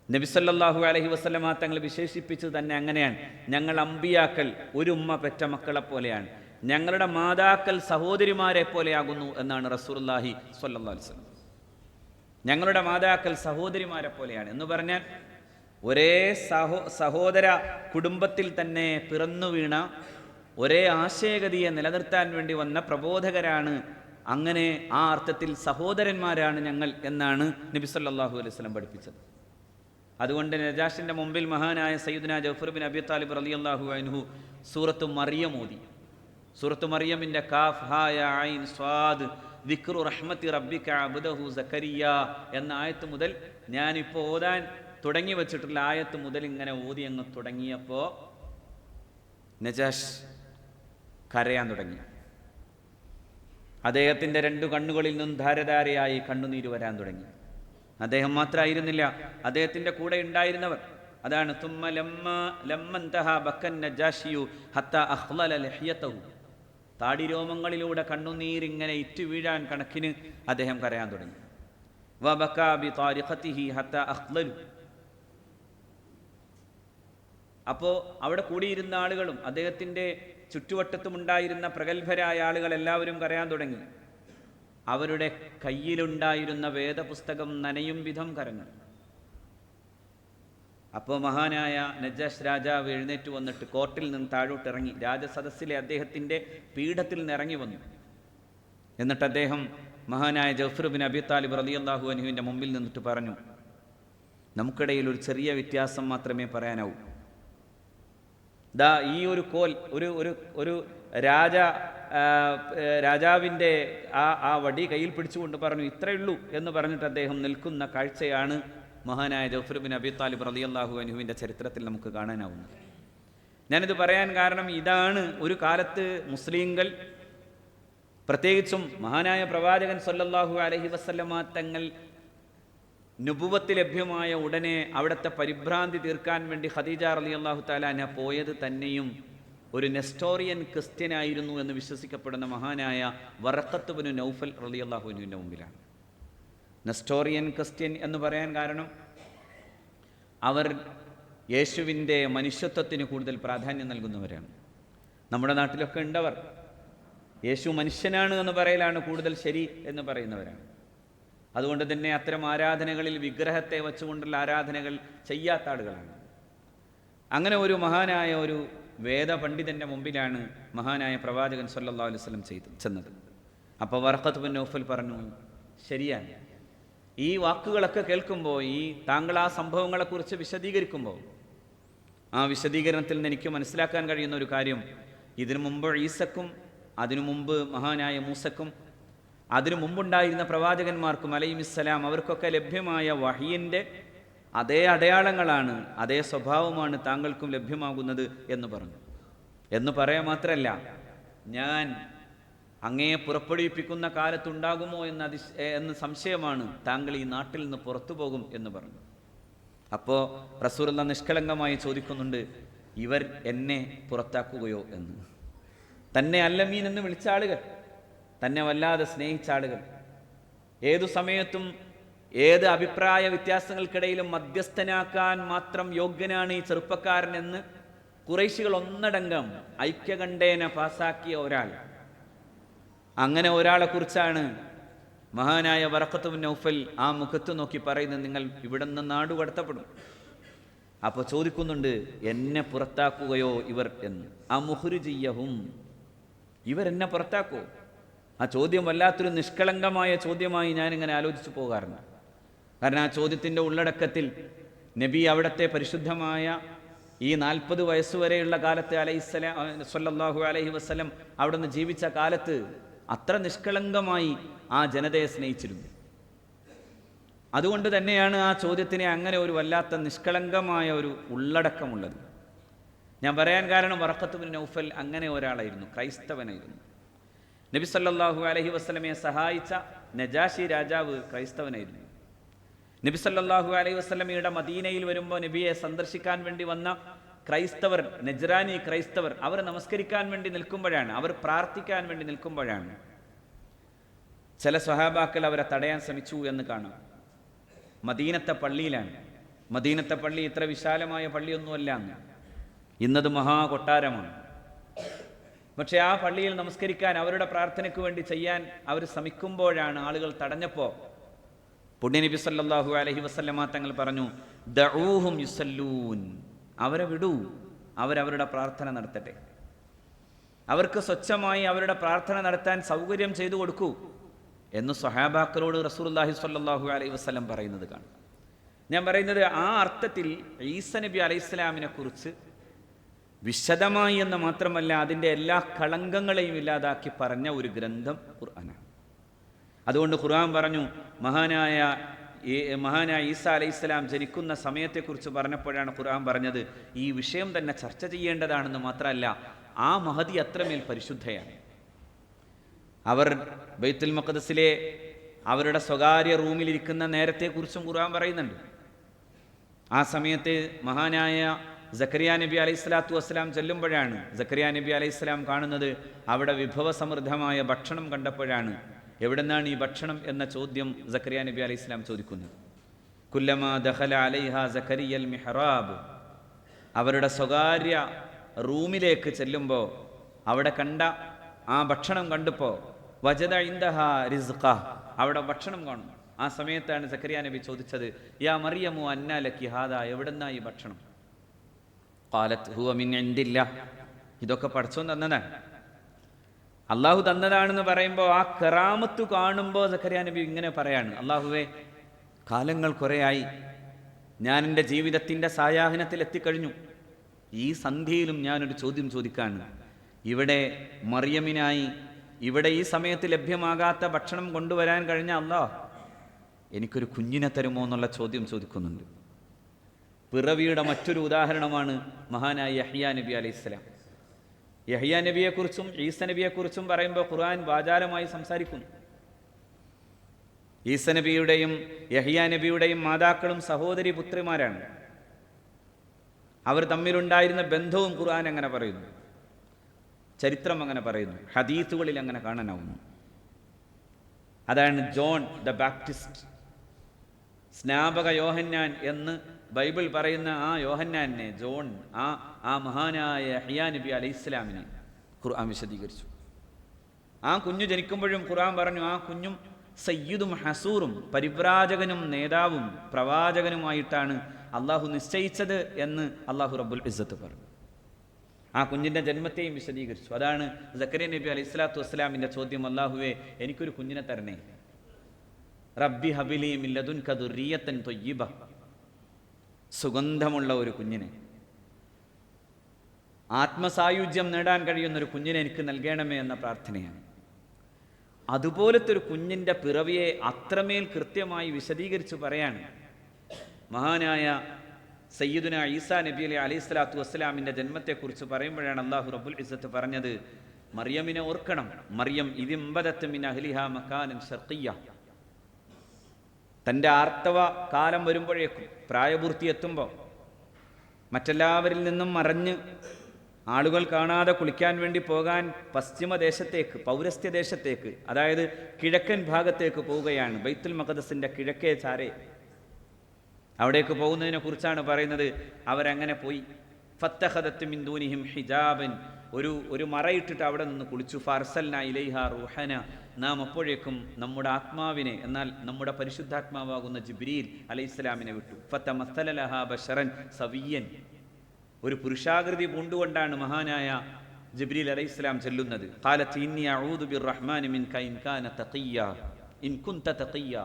നബി സല്ലല്ലാഹു അലൈഹി വസല്ലമ തങ്ങൾ വിശേഷിപ്പിച്ചത് തന്നെ അങ്ങനെയാണ്. ഞങ്ങൾ അമ്പിയാക്കൾ ഒരു ഉമ്മ പെറ്റ മക്കളെ പോലെയാണ്, ഞങ്ങളുടെ മാതാക്കൾ സഹോദരിമാരെ പോലെയാകുന്നു എന്നാണ് റസൂലുള്ളാഹി സ്വല്ലല്ലാഹു അലൈഹി വസല്ലം. ഞങ്ങളുടെ മാതാക്കൾ സഹോദരിമാരെ പോലെയാണ് എന്ന് പറഞ്ഞാൽ ഒരേ സഹോദര കുടുംബത്തിൽ തന്നെ പിറന്നു വീണ, ഒരേ ആശയഗതിയെ നിലനിർത്താൻ വേണ്ടി വന്ന പ്രബോധകരാണ്. അങ്ങനെ ആ അർത്ഥത്തിൽ സഹോദരന്മാരാണ് ഞങ്ങൾ എന്നാണ് നബി സല്ലല്ലാഹു അലൈഹി വസല്ലം പഠിപ്പിച്ചത്. അതുകൊണ്ട് നജാഷിൻ്റെ മുമ്പിൽ മഹാനായ സയ്യിദുനാ ജഅഫർ ബിൻ അബി താലിബ് റളിയല്ലാഹു അൻഹു സൂറത്ത് മറിയം ഓതി. സൂറത്ത് മറിയമിൻ്റെ കാഫ് ഹാ യാ ഐൻ സ്വാദ് ദിക്റു റഹ്മത്തി റബ്ബിക അബ്ദഹു സക്കരിയ എന്ന ആയത്ത് മുതൽ, ഞാനിപ്പോൾ ഓതാൻ തുടങ്ങി വച്ചിട്ടുള്ള ആയത്ത് മുതൽ ഇങ്ങനെ ഓതി അങ്ങ് തുടങ്ങിയപ്പോൾ നജാഷ് കരയാൻ തുടങ്ങി. അദ്ദേഹത്തിൻ്റെ 2 കണ്ണുകളിൽ നിന്നും ധാരധാരയായി കണ്ണുനീര് വരാൻ തുടങ്ങി. അദ്ദേഹം മാത്രമായിരുന്നില്ല, അദ്ദേഹത്തിൻ്റെ കൂടെ ഉണ്ടായിരുന്നവർ. അതാണ് താടിരോമങ്ങളിലൂടെ കണ്ണുനീരിങ്ങനെ ഇറ്റു വീഴാൻ കണക്കിന് അദ്ദേഹം കരയാൻ തുടങ്ങി. അപ്പോൾ അവിടെ കൂടിയിരുന്ന ആളുകളും അദ്ദേഹത്തിൻ്റെ ചുറ്റുവട്ടത്തുമുണ്ടായിരുന്ന പ്രഗത്ഭരായ ആളുകൾ എല്ലാവരും കരയാൻ തുടങ്ങി. അവരുടെ കയ്യിലുണ്ടായിരുന്ന വേദപുസ്തകം നനയും വിധം കരഞ്ഞു. അപ്പോൾ മഹാനായ നജാഷ് രാജാവ് എഴുന്നേറ്റ് വന്നിട്ട് കോർട്ടിൽ നിന്ന് താഴോട്ടിറങ്ങി രാജസദസ്സിലെ അദ്ദേഹത്തിൻ്റെ പീഠത്തിൽ നിന്ന് ഇറങ്ങി വന്നു. എന്നിട്ട് അദ്ദേഹം മഹാനായ ജഅഫർ ബിൻ അബി താലിബ് റളിയല്ലാഹു അൻഹുവിൻ്റെ മുമ്പിൽ നിന്നിട്ട് പറഞ്ഞു, നമുക്കിടയിൽ ഒരു ചെറിയ വ്യത്യാസം മാത്രമേ പറയാനാവൂ. ഈ ഒരു കോൽ, ഒരു രാജാവിൻ്റെ ആ വടി കയ്യിൽ പിടിച്ചുകൊണ്ട് പറഞ്ഞു, ഇത്രയേ ഉള്ളൂ എന്ന് പറഞ്ഞിട്ട് അദ്ദേഹം നിൽക്കുന്ന കാഴ്ചയാണ് മഹാനായ ജഅഫർ ബിൻ അബി താലിബ് റളിയല്ലാഹു അൻഹുവിൻ്റെ ചരിത്രത്തിൽ നമുക്ക് കാണാനാവുന്നത്. ഞാനിത് പറയാൻ കാരണം, ഇതാണ് ഒരു കാലത്ത് മുസ്ലിങ്ങൾ, പ്രത്യേകിച്ചും മഹാനായ പ്രവാചകൻ സല്ലല്ലാഹു അലൈഹി വസല്ലമ തങ്ങൾ നുബുവത്ത് ലഭ്യമായ ഉടനെ അവിടുത്തെ പരിഭ്രാന്തി തീർക്കാൻ വേണ്ടി ഖദീജ റളിയല്ലാഹു തആല അൻഹ പോയത് തന്നെയും ഒരു നെസ്റ്റോറിയൻ ക്രിസ്ത്യനായിരുന്നു എന്ന് വിശ്വസിക്കപ്പെടുന്ന മഹാനായ വറഖത്ത് ബിൻ നൗഫൽ റളിയല്ലാഹു അൻഹുവിൻ്റെ മുമ്പിലാണ്. നെസ്റ്റോറിയൻ ക്രിസ്ത്യൻ എന്ന് പറയാൻ കാരണം, അവർ യേശുവിൻ്റെ മനുഷ്യത്വത്തിന് കൂടുതൽ പ്രാധാന്യം നൽകുന്നവരാണ്. നമ്മുടെ നാട്ടിലൊക്കെ ഉണ്ടവർ യേശു മനുഷ്യനാണ് എന്ന് പറയലാണ് കൂടുതൽ ശരി എന്ന് പറയുന്നവരാണ്. അതുകൊണ്ട് തന്നെ അത്തരം ആരാധനകളിൽ വിഗ്രഹത്തെ വെച്ചുകൊണ്ടുള്ള ആരാധനകൾ ചെയ്യാത്ത ആളുകളാണ്. അങ്ങനെ ഒരു മഹാനായ ഒരു വേദപണ്ഡിതൻ്റെ മുമ്പിലാണ് മഹാനായ പ്രവാചകൻ സല്ലല്ലാഹു അലൈഹി വസല്ലം ചെന്നത്. അപ്പോൾ വറഖത്ത് ബിൻ നൗഫൽ പറഞ്ഞു, ശരിയാണ്, ഈ വാക്കുകളൊക്കെ കേൾക്കുമ്പോൾ, ഈ താങ്കൾ ആ സംഭവങ്ങളെക്കുറിച്ച് വിശദീകരിക്കുമ്പോൾ, ആ വിശദീകരണത്തിൽ നിന്ന് എനിക്ക് മനസ്സിലാക്കാൻ കഴിയുന്ന ഒരു കാര്യം, ഇതിനു മുമ്പ് ഈസക്കും അതിനു മുമ്പ് മഹാനായ മൂസക്കും അതിനു മുമ്പുണ്ടായിരുന്ന പ്രവാചകന്മാർക്കും അലൈഹിസ്സലാം അവർക്കൊക്കെ ലഭ്യമായ വഹയിൻ്റെ അതേ അടയാളങ്ങളാണ്, അതേ സ്വഭാവമാണ് താങ്കൾക്കും ലഭ്യമാകുന്നത് എന്ന് പറഞ്ഞു. എന്ന് പറയാൻ മാത്രമല്ല, ഞാൻ അങ്ങയെ പുറപ്പെടുവിപ്പിക്കുന്ന കാലത്തുണ്ടാകുമോ എന്ന് സംശയമാണ്, താങ്കൾ ഈ നാട്ടിൽ നിന്ന് പുറത്തു പോകും എന്ന് പറഞ്ഞു. അപ്പോൾ റസൂലുള്ളാഹി നിഷ്കളങ്കമായി ചോദിക്കുന്നുണ്ട്, ഇവർ എന്നെ പുറത്താക്കുകയോ എന്ന്. തന്നെ അല്ലമീൻ എന്ന് വിളിച്ച ആളുകൾ, തന്നെ വല്ലാതെ സ്നേഹിച്ച ആളുകൾ, ഏതു സമയത്തും ഏത് അഭിപ്രായ വ്യത്യാസങ്ങൾക്കിടയിലും മധ്യസ്ഥനാക്കാൻ മാത്രം യോഗ്യനാണ് ഈ ചെറുപ്പക്കാരൻ എന്ന് ഖുറൈശികൾ ഒന്നടങ്കം ഐക്യകണ്ഠേന പാസാക്കിയ ഒരാൾ. അങ്ങനെ ഒരാളെ കുറിച്ചാണ് മഹാനായ വറഖത്ത് ബിൻ നൗഫൽ ആ മുഖത്ത് നോക്കി പറയുന്നത്, നിങ്ങൾ ഇവിടെ നിന്ന് നാടുകടത്തപ്പെടും. അപ്പോൾ ചോദിക്കുന്നുണ്ട്, എന്നെ പുറത്താക്കുകയോ ഇവർ എന്ന്. അമുഖ്രിജിയഹും, ഇവരെന്നെ പുറത്താക്കുമോ? ആ ചോദ്യം വല്ലാത്തൊരു നിഷ്കളങ്കമായ ചോദ്യമായി ഞാനിങ്ങനെ ആലോചിച്ചു പോകാറുണ്ട്. കാരണം ആ ചോദ്യത്തിൻ്റെ ഉള്ളടക്കത്തിൽ നബി അവിടുത്തെ പരിശുദ്ധമായ ഈ 40 വയസ്സുവരെയുള്ള കാലത്ത് സ്വല്ലല്ലാഹു അലൈഹി വസല്ലം അവിടുന്ന് ജീവിച്ച കാലത്ത് അത്ര നിഷ്കളങ്കമായി ആ ജനതയെ സ്നേഹിച്ചിരുന്നു. അതുകൊണ്ട് തന്നെയാണ് ആ ചോദ്യത്തിന് അങ്ങനെ ഒരു വല്ലാത്ത നിഷ്കളങ്കമായ ഒരു ഉള്ളടക്കമുള്ളത്. ഞാൻ പറയാൻ കാരണം വറഖത്ത് ബിൻ നൗഫൽ അങ്ങനെ ഒരാളായിരുന്നു, ക്രൈസ്തവനായിരുന്നു. നബി സല്ലല്ലാഹു അലൈഹി വസല്ലമയെ സഹായിച്ച നജാശി രാജാവ് ക്രൈസ്തവനായിരുന്നു. നബി സല്ലല്ലാഹു അലൈഹി വസല്ലമയുടെ മദീനയിൽ വരുമ്പോൾ നബിയെ സന്ദർശിക്കാൻ വേണ്ടി വന്ന ക്രൈസ്തവർ, നജ്റാനി ക്രൈസ്തവർ, അവർ നമസ്കരിക്കാൻ വേണ്ടി നിൽക്കുമ്പോഴാണ്, അവർ പ്രാർത്ഥിക്കാൻ വേണ്ടി നിൽക്കുമ്പോഴാണ് ചില സ്വഹാബാക്കൾ അവരെ തടയാൻ ശ്രമിച്ചു എന്ന് കാണാം. മദീനത്തെ പള്ളിയിലാണ്. മദീനത്തെ പള്ളി ഇത്ര വിശാലമായ പള്ളിയൊന്നുമല്ല അന്ന്, ഇന്നത് മഹാകൊട്ടാരമാണ്. പക്ഷെ ആ പള്ളിയിൽ നമസ്കരിക്കാൻ, അവരുടെ പ്രാർത്ഥനയ്ക്ക് വേണ്ടി ചെയ്യാൻ അവർ ശ്രമിക്കുമ്പോഴാണ് ആളുകൾ തടഞ്ഞപ്പോൾ പുണ്യനബി സല്ലല്ലാഹു അലൈഹി വസല്ലമ തങ്ങൾ പറഞ്ഞു, ദഊഹും യുസല്ലൂൻ, അവരെ വിടൂ, അവരവരുടെ പ്രാർത്ഥന നടത്തട്ടെ. അവർക്ക് സ്വച്ഛമായി അവരുടെ പ്രാർത്ഥന നടത്താൻ സൗകര്യം ചെയ്തു കൊടുക്കൂ എന്ന് സ്വഹാബാക്കളോട് റസൂലുള്ളാഹി സ്വല്ലല്ലാഹു അലൈഹി വസല്ലം പറയുന്നത് കാണാം. ഞാൻ പറയുന്നത് ആ അർത്ഥത്തിൽ ഈസ നബി അലൈഹിസ്സലാമിനെ കുറിച്ച് വിശദമായി എന്ന് മാത്രമല്ല, അതിൻ്റെ എല്ലാ കളങ്കങ്ങളെയും ഇല്ലാതാക്കി പറഞ്ഞ ഒരു ഗ്രന്ഥം ഖുർആനാണ്. അതുകൊണ്ട് ഖുർആൻ പറഞ്ഞു, മഹാനായ ഈസ അലൈഹിസ്സലാം ജനിക്കുന്ന സമയത്തെക്കുറിച്ച് പറഞ്ഞപ്പോഴാണ് ഖുർആൻ പറഞ്ഞത്, ഈ വിഷയം തന്നെ ചർച്ച ചെയ്യേണ്ടതാണെന്ന് മാത്രമല്ല, ആ മഹദി അത്രമേൽ പരിശുദ്ധയാണ്. അവർ ബൈത്തുൽ മഖ്ദസിലെ അവരുടെ സ്വകാര്യ റൂമിലിരിക്കുന്ന നേരത്തെക്കുറിച്ചും ഖുർആൻ പറയുന്നുണ്ട്. ആ സമയത്ത് മഹാനായ സക്കരിയ നബി അലൈഹി സ്വലാത്തു വസ്സലാം ചെല്ലുമ്പോഴാണ് സക്കരിയ നബി അലൈഹി സ്വലാം കാണുന്നത് അവിടെ വിഭവസമൃദ്ധമായ ഭക്ഷണം കണ്ടപ്പോഴാണ്. എവിടെ നിന്നാണ് ഈ ഭക്ഷണം എന്ന ചോദ്യം സക്കരിയ നബി അലൈഹി സ്വലാം ചോദിക്കുന്നത്. കുല്ലമാ ദഖല അലൈഹ സക്കരിയൽ മിഹ്റാബ്, അവരുടെ സ്വകാര്യ റൂമിലേക്ക് ചെല്ലുമ്പോൾ അവിടെ കണ്ട ആ ഭക്ഷണം കണ്ടപ്പോൾ വജദ ഇൻദഹ റിസ്ഖ, അവിടെ ഭക്ഷണം കാണും. ആ സമയത്താണ് സക്കരിയ നബി ചോദിച്ചത്, യാ മറിയമു അന്നാ ലക്കി ഹാദാ, എവിടെന്നാ ഈ ഭക്ഷണം? ഖാലത് ഹുവ മിൻ ഇൻദില്ലാഹ്, ഇതൊക്കെ പടച്ചോൻ തന്നതാണ്, അള്ളാഹു തന്നതാണെന്ന് പറയുമ്പോൾ ആ കറാമത്ത് കാണുമ്പോൾ സക്കരിയ നബി ഇങ്ങനെ പറയാണ്, അള്ളാഹുവേ, കാലങ്ങൾ കുറേയായി, ഞാൻ എൻ്റെ ജീവിതത്തിൻ്റെ സായാഹ്നത്തിൽ എത്തിക്കഴിഞ്ഞു. ഈ സന്ധ്യയിലും ഞാനൊരു ചോദ്യം ചോദിക്കാണ്. ഇവിടെ മറിയമിനായി ഇവിടെ ഈ സമയത്ത് ലഭ്യമാകാത്ത ഭക്ഷണം കൊണ്ടുവരാൻ കഴിഞ്ഞ അല്ലാഹ് എനിക്കൊരു കുഞ്ഞിനെ തരുമോ എന്നുള്ള ചോദ്യം ചോദിക്കുന്നുണ്ട്. പിറവിയുടെ മറ്റൊരു ഉദാഹരണമാണ് മഹാനായ യഹ്യാ നബി അലൈഹിസ്സലാം. യഹ്യാ നബിയെക്കുറിച്ചും ഈസ നബിയെക്കുറിച്ചും പറയുമ്പോൾ ഖുർആൻ വാചാലമായി സംസാരിക്കുന്നു. ഈസ നബിയുടെയും യഹ്യാ നബിയുടെയും മാതാക്കളും സഹോദരി പുത്രിമാരാണ്. അവർ തമ്മിലുണ്ടായിരുന്ന ബന്ധവും ഖുർആൻ അങ്ങനെ പറയുന്നു, ചരിത്രം അങ്ങനെ പറയുന്നു, ഹദീസുകളിൽ അങ്ങനെ കാണാനാവുന്നു. അതാണ് ജോൺ ദ ബാപ്റ്റിസ്റ്റ്, സ്നാപക യോഹന്നാൻ എന്ന് ബൈബിൾ പറയുന്ന ആ യോഹന്നാനെ, ജോൺ, ആ മഹാനായ യഹ്യാ നബി അലൈഹിസ്സലാമിനെ ഖുർആൻ വിശദീകരിച്ചു. ആ കുഞ്ഞു ജനിക്കുമ്പോഴും ഖുർആൻ പറഞ്ഞു, ആ കുഞ്ഞും സയ്യിദും ഹസൂറും, പരിവ്രാജകനും നേതാവും പ്രവാചകനുമായിട്ടാണ് അള്ളാഹു നിശ്ചയിച്ചത് എന്ന് അള്ളാഹു റബ്ബുൽ ഇസ്സത്ത് പറഞ്ഞു. ആ കുഞ്ഞിൻ്റെ ജന്മത്തെയും വിശദീകരിച്ചു. അതാണ് സക്കരിയ നബി അലൈഹി സ്വലാത്തു വസ്സലാമിൻ്റെ ചോദ്യം, അള്ളാഹുവേ, എനിക്കൊരു കുഞ്ഞിനെ തരണേ. റബ്ബി ഹബിലി മിൻ ലദുൻക ദുർരിയത്തൻ ത്വയ്യിബ, സുഗന്ധമുള്ള ഒരു കുഞ്ഞിനെ, ആത്മസായുജ്യം നേടാൻ കഴിയുന്നൊരു കുഞ്ഞിനെ എനിക്ക് നൽകണമേ എന്ന പ്രാർത്ഥനയാണ്. അതുപോലത്തെ ഒരു കുഞ്ഞിൻ്റെ പിറവിയെ അത്രമേൽ കൃത്യമായി വിശദീകരിച്ച് പറയാണ് മഹാനായ സയ്യിദുന ഈസാ നബി അലൈഹി സ്വലാത്തു വസ്സലാമിൻ്റെ ജന്മത്തെക്കുറിച്ച് പറയുമ്പോഴാണ് അല്ലാഹു റബ്ബുൽ ഇസ്സത്ത് പറഞ്ഞത്, മറിയമിനെ ഓർക്കണം. മറിയം ഇതിംബദത്ത് മിൻ അഹ്ലിഹാ മകാനൻ ശർഖിയ്യ. തൻ്റെ ആർത്തവ കാലം വരുമ്പോഴേക്കും, പ്രായപൂർത്തി എത്തുമ്പോൾ, മറ്റെല്ലാവരിൽ നിന്നും മറഞ്ഞ് ആളുകൾ കാണാതെ കുളിക്കാൻ വേണ്ടി പോകാൻ പശ്ചിമദേശത്തേക്ക്, പൗരസ്ത്യദേശത്തേക്ക്, അതായത് കിഴക്കൻ ഭാഗത്തേക്ക് പോവുകയാണ്. ബൈത്തുൽ മഖ്ദസിൻ്റെ കിഴക്കേ ചാരേ അവിടേക്ക് പോകുന്നതിനെ കുറിച്ചാണ് പറയുന്നത്. അവരങ്ങനെ പോയി. ഫത്തഖദത്ത് മിൻ ദൂനിഹിം ഹിജാബൻ, ഒരു മറയിട്ടിട്ട് അവിടെ നിന്ന് കുളിച്ചു. ഫർസൽനാ ഇലൈഹാ റൂഹന, നാം അപ്പോഴേക്കും നമ്മുടെ ആത്മാവിനെ, എന്നാൽ നമ്മുടെ പരിശുദ്ധാത്മാവാകുന്ന ജിബ്രീൽ അലൈഹിസ്സലാമിനെ വിട്ടു. ഫതമസ്സല ലഹാ ബശറൻ സവിയ്യൻ, ഒരു പുരുഷാകൃതി പൂണ്ടുകൊണ്ടാണ് മഹാനായ ജിബ്രീൽ അലൈഹിസ്സലാം ചെല്ലുന്നത്. ഖാലത്ത് ഇന്നി അഊദു ബിർറഹ്മാനി മിൻക ഇൻ കാന തഖിയ്യ ഇൻ കുൻത തഖിയ്യ.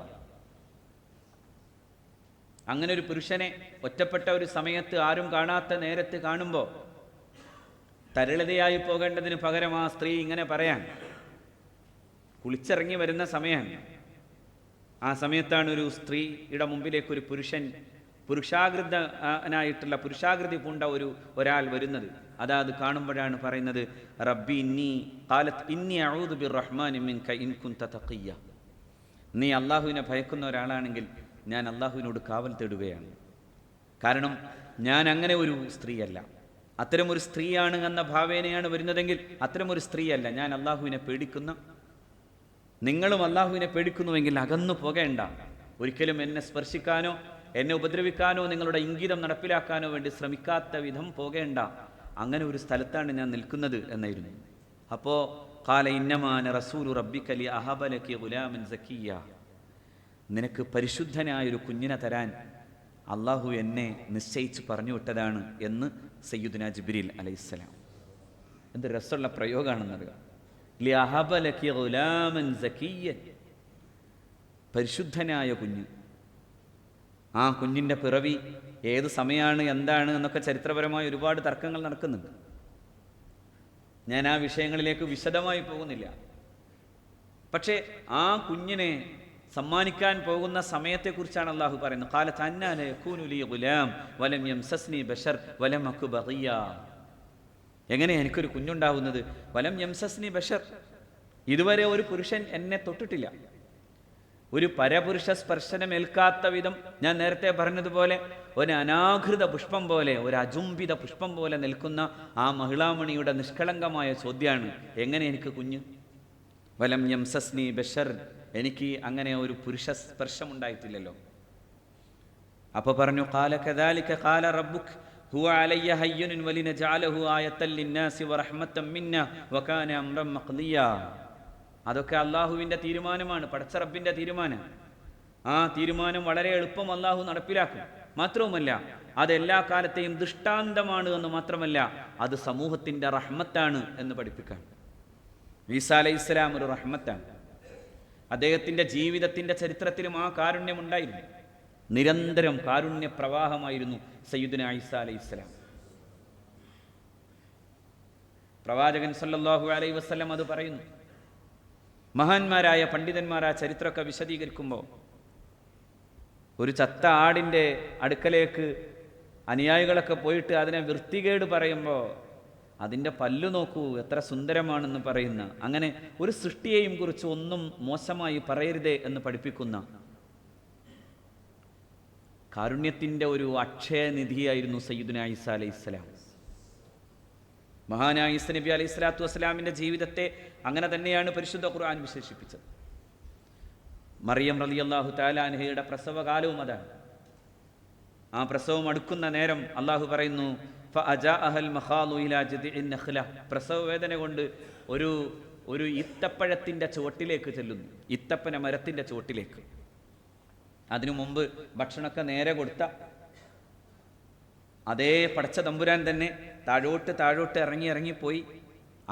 അങ്ങനെ ഒരു പുരുഷനെ ഒറ്റപ്പെട്ട ഒരു സമയത്ത്, ആരും കാണാത്ത നേരത്ത് കാണുമ്പോൾ തരളിതയായി പോകേണ്ടതിന് പകരം ആ സ്ത്രീ ഇങ്ങനെ പറയാൻ, കുളിച്ചിറങ്ങി വരുന്ന സമയമാണ്. ആ സമയത്താണ് ഒരു സ്ത്രീയുടെ മുമ്പിലേക്ക് ഒരു പുരുഷാകൃതി പൂണ്ട ഒരാൾ വരുന്നത്. അത് കാണുമ്പോഴാണ് പറയുന്നത്, റബ്ബി ഇന്നി അഊദു ബിർറഹ്മാനി മിൻക ഇൻ കുൻത തഖിയ്യ. നീ അള്ളാഹുവിനെ ഭയക്കുന്ന ഒരാളാണെങ്കിൽ ഞാൻ അള്ളാഹുവിനോട് കാവൽ തേടുകയാണ്. കാരണം ഞാൻ അങ്ങനെ ഒരു സ്ത്രീയല്ല. അത്തരമൊരു സ്ത്രീയാണ് എന്ന ഭാവേനയാണ് വരുന്നതെങ്കിൽ അത്തരമൊരു സ്ത്രീയല്ല. ഞാൻ അള്ളാഹുവിനെ പേടിക്കുന്ന, നിങ്ങളും അള്ളാഹുവിനെ പേടിക്കുന്നുവെങ്കിൽ അകന്നു പോകേണ്ട. ഒരിക്കലും എന്നെ സ്പർശിക്കാനോ എന്നെ ഉപദ്രവിക്കാനോ നിങ്ങളുടെ ഇംഗിതം നടപ്പിലാക്കാനോ വേണ്ടി ശ്രമിക്കാത്ത വിധം പോകേണ്ട. അങ്ങനെ ഒരു സ്ഥലത്താണ് ഞാൻ നിൽക്കുന്നത് എന്നായിരുന്നു. അപ്പോൾ ഖാല ഇന്നമാന റസൂലു റബ്ബിക ലി അഹബ ലകി ഗുലാമൻ സക്കിയ്യ, നിനക്ക് പരിശുദ്ധനായൊരു കുഞ്ഞിനെ തരാൻ അള്ളാഹു എന്നെ നിശ്ചയിച്ച് പറഞ്ഞു വിട്ടതാണ് എന്ന് സയ്യിദുനാ ജിബ്രീൽ അലൈഹിസ്സലാം. എന്ത് രസമുള്ള പ്രയോഗമാണെന്നറിയാം. ലി അഹബ ലകി ഗുലാമൻ സക്കിയ്യ, പരിശുദ്ധനായ കുഞ്ഞ്. ആ കുഞ്ഞിൻ്റെ പിറവി ഏത് സമയമാണ്, എന്താണ് എന്നൊക്കെ ചരിത്രപരമായ ഒരുപാട് തർക്കങ്ങൾ നടക്കുന്നുണ്ട്. ഞാൻ ആ വിഷയങ്ങളിലേക്ക് വിശദമായി പോകുന്നില്ല. പക്ഷേ ആ കുഞ്ഞിനെ സമ്മാനിക്കാൻ പോകുന്ന സമയത്തെക്കുറിച്ചാണ് അള്ളാഹു പറയുന്നത്. ഖാലത്ത് അന്നാ യകൂനു ലീ ഗുലാം വലം യംസസ്നി ബശർ വലം അകു ബഗിയ. എങ്ങനെ എനിക്കൊരു കുഞ്ഞുണ്ടാവുന്നത്? വലം യംസസ്നി ബശർ, ഇതുവരെ ഒരു പുരുഷൻ എന്നെ തൊട്ടിട്ടില്ല. ഒരു പരപുരുഷ സ്പർശനമേൽക്കാത്ത വിധം, ഞാൻ നേരത്തെ പറഞ്ഞതുപോലെ ഒരു അനാകൃത പുഷ്പം പോലെ, ഒരു അജുംബിത പുഷ്പം പോലെ നിൽക്കുന്ന ആ മഹിളാമണിയുടെ നിഷ്കളങ്കമായ ചോദ്യമാണ്, എങ്ങനെ എനിക്ക് കുഞ്ഞ്? വലം യംസസ്നി ബശർ, എനിക്ക് അങ്ങനെ ഒരു പുരുഷ സ്പർശമുണ്ടായിട്ടില്ലല്ലോ. അപ്പോൾ പറഞ്ഞു, ഖാല കദാലിക ഖാല റബ്ബുക് ഹുവ അലയ്യ ഹയ്യുൻ വലിനജഅലഹു ആയത്തൻ ലിന്നാസി വറഹ്മത്തൻ മിന്നാ വകാന അംറൻ മഖ്ദിയ. അതൊക്കെ അള്ളാഹുവിൻ്റെ തീരുമാനമാണ്, പടച്ച റബ്ബിൻ്റെ തീരുമാനം. ആ തീരുമാനം വളരെ എളുപ്പം അള്ളാഹു നടപ്പിലാക്കും. മാത്രവുമല്ല, അത് എല്ലാ കാലത്തെയും ദൃഷ്ടാന്തമാണ് എന്ന് മാത്രമല്ല, അത് സമൂഹത്തിൻ്റെ റഹ്മത്താണ് എന്ന് പഠിപ്പിക്കാൻ. ഈസാ അലൈഹിസ്സലാം ഒരു റഹ്മത്താണ്. അദ്ദേഹത്തിൻ്റെ ജീവിതത്തിൻ്റെ ചരിത്രത്തിലും ആ കാരുണ്യമുണ്ടായിരുന്നു. നിരന്തരം കാരുണ്യ പ്രവാഹമായിരുന്നു സയ്യിദുനാ ഈസാ അലൈഹിസ്സലാം. പ്രവാചകൻ സല്ലല്ലാഹു അലൈഹി വസല്ലം അത് പറയുന്നു. മഹാന്മാരായ പണ്ഡിതന്മാർ ആ ചരിത്രമൊക്കെ വിശദീകരിക്കുമ്പോൾ, ഒരു ചത്ത ആടിൻ്റെ അടുക്കലേക്ക് അനുയായികളൊക്കെ പോയിട്ട് അതിനെ വൃത്തികേട് പറയുമ്പോൾ, അതിൻ്റെ പല്ലു നോക്കൂ എത്ര സുന്ദരമാണെന്ന് പറയുന്ന, അങ്ങനെ ഒരു സൃഷ്ടിയെയും കുറിച്ച് ഒന്നും മോശമായി പറയരുതേ എന്ന് പഠിപ്പിക്കുന്ന കാരുണ്യത്തിൻ്റെ ഒരു അക്ഷയനിധിയായിരുന്നു സയ്യിദുനാ ഈസാ അലൈഹിസ്സലാം. മഹാനായ ഈസാ നബി അലൈഹി സ്വലാത്തു വസ്സലാമിൻ്റെ ജീവിതത്തെ അങ്ങനെ തന്നെയാണ് പരിശുദ്ധ ഖുർആൻ വിശേഷിപ്പിച്ചത്. മറിയം റളിയല്ലാഹു തആല അൻഹയുടെ പ്രസവകാലവും അതാണ്. ആ പ്രസവം അടുക്കുന്ന നേരം അള്ളാഹു പറയുന്നു, ഫഅജാഅഹൽ മഖാദു ഇലാ ജദിഇൻ നഖ്ല, പ്രസവ വേദന കൊണ്ട് ഒരു ഈത്തപ്പഴത്തിൻ്റെ ചുവട്ടിലേക്ക് ചെല്ലുന്നു, ഈത്തപ്പന മരത്തിൻ്റെ ചുവട്ടിലേക്ക്. അതിനു മുമ്പ് ഭക്ഷണമൊക്കെ നേരെ കൊടുത്ത അതേ പടച്ച തമ്പുരാൻ തന്നെ താഴോട്ട് ഇറങ്ങിപ്പോയി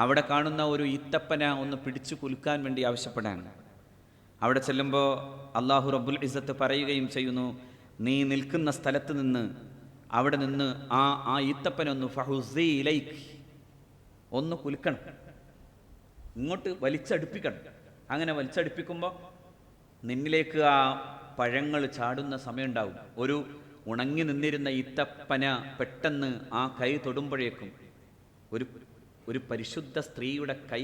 അവിടെ കാണുന്ന ഒരു ഈത്തപ്പന ഒന്ന് പിടിച്ചു കുലുക്കാൻ വേണ്ടി ആവശ്യപ്പെടാണ്. അവിടെ ചെല്ലുമ്പോൾ അള്ളാഹു റബ്ബുൽ ഇസ്സത്ത് പറയുകയും ചെയ്യുന്നു, നീ നിൽക്കുന്ന സ്ഥലത്ത് നിന്ന്, അവിടെ നിന്ന് ആ ഈത്തപ്പന ഫഹുസി ഇലൈക്, ഒന്ന് കുലുക്കണം, ഇങ്ങോട്ട് വലിച്ചടുപ്പിക്കണം. അങ്ങനെ വലിച്ചടുപ്പിക്കുമ്പോൾ നിന്നിലേക്ക് ആ പഴങ്ങൾ ചാടുന്ന സമയമുണ്ടാവും. ഒരു ഉണങ്ങി നിന്നിരുന്ന ഈത്തപ്പന പെട്ടെന്ന് ആ കൈ തൊടുമ്പോഴേക്കും ഒരു പരിശുദ്ധ സ്ത്രീയുടെ കൈ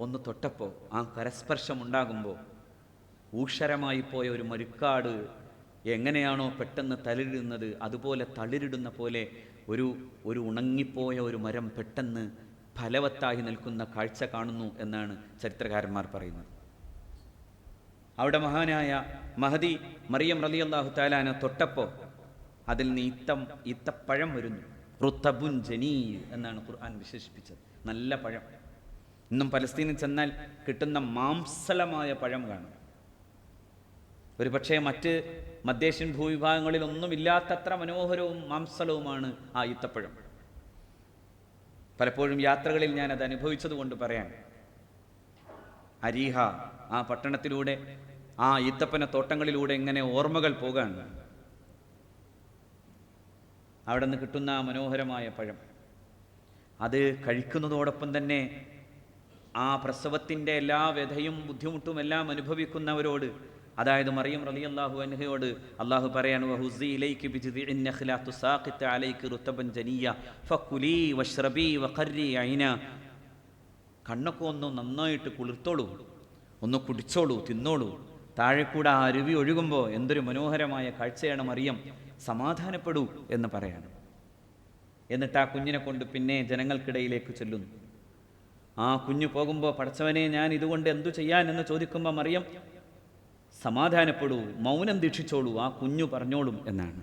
ഒന്ന് തൊട്ടപ്പോൾ, ആ കരസ്പർശം ഉണ്ടാകുമ്പോൾ ഊഷരമായി പോയ ഒരു മരുക്കാട് എങ്ങനെയാണോ പെട്ടെന്ന് തളിരിടുന്നത്, അതുപോലെ തളിരിടുന്ന പോലെ ഒരു ഉണങ്ങിപ്പോയ ഒരു മരം പെട്ടെന്ന് ഫലവത്തായി നിൽക്കുന്ന കാഴ്ച കാണുന്നു എന്നാണ് ചരിത്രകാരന്മാർ പറയുന്നത്. അവിടെ മഹാനായ മഹദി മറിയം റളിയല്ലാഹു തആല തൊട്ടപ്പോൾ അതിൽ നിന്ന് ഈത്തപ്പഴം വരുന്നു. റുത്തബുൻ ജനീ എന്നാണ് ഖുർആൻ വിശേഷിപ്പിച്ചത്. നല്ല പഴം. ഇന്നും പലസ്തീനിൽ ചെന്നാൽ കിട്ടുന്ന മാംസളമായ പഴം കാണും. ഒരു പക്ഷേ മറ്റ് മധ്യേഷ്യൻ ഭൂവിഭാഗങ്ങളിലൊന്നും ഇല്ലാത്തത്ര മനോഹരവും മാംസളവുമാണ് ആ ഈത്തപ്പഴം. പലപ്പോഴും യാത്രകളിൽ ഞാനത് അനുഭവിച്ചത് കൊണ്ട് പറയാൻ. അരീഹ ആ പട്ടണത്തിലൂടെ, ആ ഈത്തപ്പന തോട്ടങ്ങളിലൂടെ ഇങ്ങനെ ഓർമ്മകൾ പോകാണ്. അവിടെ നിന്ന് കിട്ടുന്ന ആ മനോഹരമായ പഴം അത് കഴിക്കുന്നതോടൊപ്പം തന്നെ ആ പ്രസവത്തിൻ്റെ എല്ലാ വ്യഥയും ബുദ്ധിമുട്ടും എല്ലാം അനുഭവിക്കുന്നവരോട്, അതായത് മറിയം റളിയല്ലാഹു അൻഹയോട് അള്ളാഹു പറയാണ്, വഹുസ്സി ഇലൈകി ബിജിദിഇൻ നഖ്ല തുസാഖിത് അലൈകി റുതബൻ ജനിയ ഫകുലി വശ്റബി വഖർരി ഐന. കണ്ണൊക്കെ ഒന്ന് നന്നായിട്ട് കുളിർത്തോളൂ, ഒന്ന് കുടിച്ചോളൂ, തിന്നോളൂ. താഴെ കൂടെ ആ അരുവി ഒഴുകുമ്പോൾ എന്തൊരു മനോഹരമായ കാഴ്ചയാണ് മറിയം, സമാധാനപ്പെടൂ എന്ന് പറയാണ്. എന്നിട്ട് ആ കുഞ്ഞിനെ കൊണ്ട് പിന്നെ ജനങ്ങൾക്കിടയിലേക്ക് ചെല്ലുന്നു. ആ കുഞ്ഞു പോകുമ്പോൾ, പടച്ചവനെ ഞാൻ ഇതുകൊണ്ട് എന്തു ചെയ്യാൻ എന്ന് ചോദിക്കുമ്പോൾ മറിയം, സമാധാനപ്പെടൂ, മൗനം ദീക്ഷിച്ചോളൂ, ആ കുഞ്ഞു പറഞ്ഞോളും എന്നാണ്.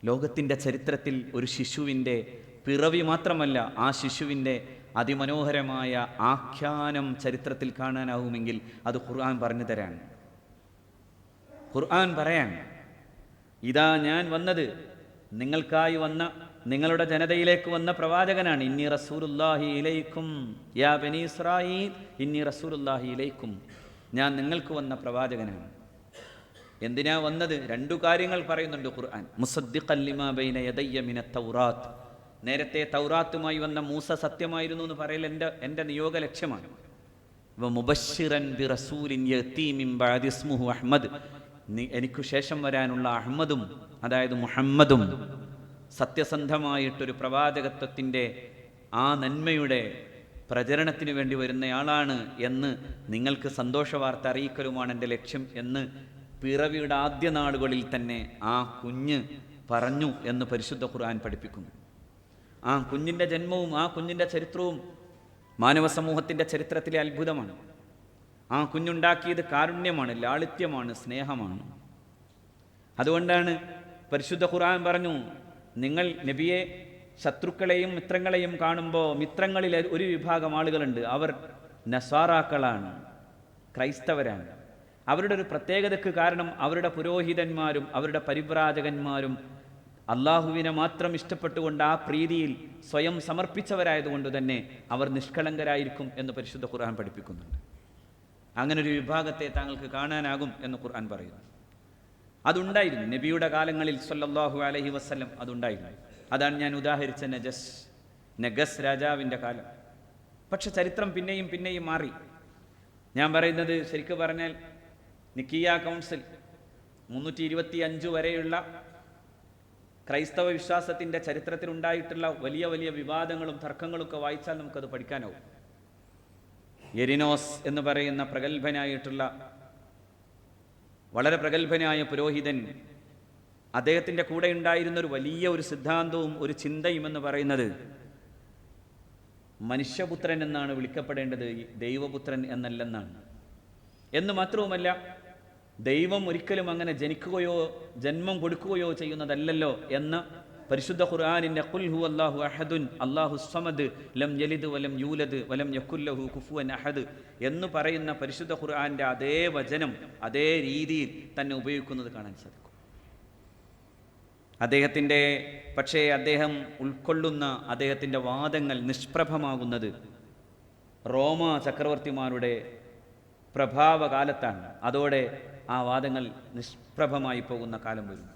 ലോകത്തിൻ്റെ ചരിത്രത്തിൽ ഒരു ശിശുവിൻ്റെ പിറവി മാത്രമല്ല, ആ ശിശുവിൻ്റെ അതിമനോഹരമായ ആഖ്യാനം ചരിത്രത്തിൽ കാണാനാവുമെങ്കിൽ അത് ഖുർആൻ പറഞ്ഞു തരാൻ. ഖുർആൻ പറയാൻ, ഇതാ ഞാൻ വന്നത് നിങ്ങൾക്കായി വന്ന, നിങ്ങളുടെ ജനതയിലേക്ക് വന്ന പ്രവാചകനാണ്. ഇന്നി റസൂലുള്ളാഹി ഇലൈക്കും യാ ബനി ഇസ്രായീൽ ഇന്നി റസൂലുള്ളാഹി ഇലൈക്കും. ഞാൻ നിങ്ങൾക്ക് വന്ന പ്രവാചകനാണ്. എന്തിനാ വന്നത്? രണ്ടു കാര്യങ്ങൾ പറയുന്നുണ്ട് ഖുർആൻ. മുസദ്ദിഖൻ ലിമാ ബൈന യദയ്യ മിനത് തൗറാത്ത്. നേരത്തെ തൗറാത്തുമായി വന്ന മൂസ സത്യമായിരുന്നു എന്ന് പറയൽ എൻ്റെ നിയോഗ ലക്ഷ്യമാണ്. മുബശ്ശിറൻ ബി റസൂലിൻ യഅതി മിൻ ബഅദി ഇസ്മുഹു അഹ്മദ്. എനിക്കു ശേഷം വരാനുള്ള അഹ്മദും, അതായത് മുഹമ്മദും സത്യസന്ധമായിട്ടൊരു പ്രവാചകത്വത്തിൻ്റെ ആ നന്മയുടെ പ്രചരണത്തിന് വേണ്ടി വരുന്നയാളാണ് എന്ന് നിങ്ങൾക്ക് സന്തോഷവാർത്ത അറിയിക്കലുമാണ് എൻ്റെ ലക്ഷ്യം എന്ന് പിറവിയുടെ ആദ്യ നാളുകളിൽ തന്നെ ആ കുഞ്ഞ് പറഞ്ഞു എന്ന് പരിശുദ്ധ ഖുർആൻ പഠിപ്പിക്കുന്നു. ആ കുഞ്ഞിൻ്റെ ജന്മവും ആ കുഞ്ഞിൻ്റെ ചരിത്രവും മാനവ സമൂഹത്തിൻ്റെ ചരിത്രത്തിലെ അത്ഭുതമാണ്. ആ കുഞ്ഞുണ്ടാക്കിയത് കാരുണ്യമാണ്, ലാളിത്യമാണ്, സ്നേഹമാണ്. അതുകൊണ്ടാണ് പരിശുദ്ധ ഖുർആൻ പറഞ്ഞു, നിങ്ങൾ നബിയെ ശത്രുക്കളെയും മിത്രങ്ങളെയും കാണുമ്പോൾ, മിത്രങ്ങളിൽ ഒരു വിഭാഗം ആളുകളുണ്ട്, അവർ നസ്വാറാക്കളാണ്, ക്രൈസ്തവരാണ്. അവരുടെ ഒരു പ്രത്യേകതയ്ക്ക് കാരണം അവരുടെ പുരോഹിതന്മാരും അവരുടെ പരിവ്രാജകന്മാരും അള്ളാഹുവിനെ മാത്രം ഇഷ്ടപ്പെട്ടുകൊണ്ട് ആ പ്രീതിയിൽ സ്വയം സമർപ്പിച്ചവരായതുകൊണ്ട് തന്നെ അവർ നിഷ്കളങ്കരായിരിക്കും എന്ന് പരിശുദ്ധ ഖുർആൻ പഠിപ്പിക്കുന്നുണ്ട്. അങ്ങനൊരു വിഭാഗത്തെ താങ്കൾക്ക് കാണാനാകും എന്ന് ഖുർആൻ പറയുന്നു. അതുണ്ടായിരുന്നു നബിയുടെ കാലങ്ങളിൽ സ്വല്ലല്ലാഹു അലൈഹി വസല്ലം, അതുണ്ടായിരുന്നു. അതാണ് ഞാൻ ഉദാഹരിച്ച നഗസ് രാജാവിൻ്റെ കാലം. പക്ഷെ ചരിത്രം പിന്നെയും പിന്നെയും മാറി. ഞാൻ പറയുന്നത് ശരിക്കും പറഞ്ഞാൽ നിക്കിയ കൗൺസിൽ 325 വരെയുള്ള ക്രൈസ്തവ വിശ്വാസത്തിൻ്റെ ചരിത്രത്തിലുണ്ടായിട്ടുള്ള വലിയ വലിയ വിവാദങ്ങളും തർക്കങ്ങളൊക്കെ വായിച്ചാൽ നമുക്കത് പഠിക്കാനാവും. എരിനോസ് എന്ന് പറയുന്ന പ്രഗത്ഭനായിട്ടുള്ള, വളരെ പ്രഗത്ഭനായ പുരോഹിതൻ, അദ്ദേഹത്തിൻ്റെ കൂടെ ഉണ്ടായിരുന്ന ഒരു വലിയ ഒരു സിദ്ധാന്തവും ഒരു ചിന്തയും എന്ന് പറയുന്നത് മനുഷ്യപുത്രൻ എന്നാണ് വിളിക്കപ്പെടേണ്ടത്, ദൈവപുത്രൻ എന്നല്ലെന്നാണ്. എന്ന് മാത്രവുമല്ല, ദൈവം ഒരിക്കലും അങ്ങനെ ജനിക്കുകയോ ജന്മം കൊടുക്കുകയോ ചെയ്യുന്നതല്ലല്ലോ എന്ന പരിശുദ്ധ ഖുർആനിൻ്റെ ഖുൽ ഹുവല്ലാഹു അഹദുൻ അല്ലാഹു സ്വമദ് ലം യലിദ് വലം യൂലദ് വലം യകുല്ലഹു കുഫുവൻ അഹദ് എന്ന് പറയുന്ന പരിശുദ്ധ ഖുർആൻ്റെ അതേ വചനം അതേ രീതിയിൽ തന്നെ ഉപയോഗിക്കുന്നത് കാണാൻ സാധിക്കും. പക്ഷേ അദ്ദേഹം ഉൾക്കൊള്ളുന്ന അദ്ദേഹത്തിൻ്റെ വാദങ്ങൾ നിഷ്പ്രഭമാകുന്നത് റോമ ചക്രവർത്തിമാരുടെ പ്രഭാവകാലത്താണ്. അതോടെ ആ വാദങ്ങൾ നിഷ്പ്രഭമായി പോകുന്ന കാലം വരും.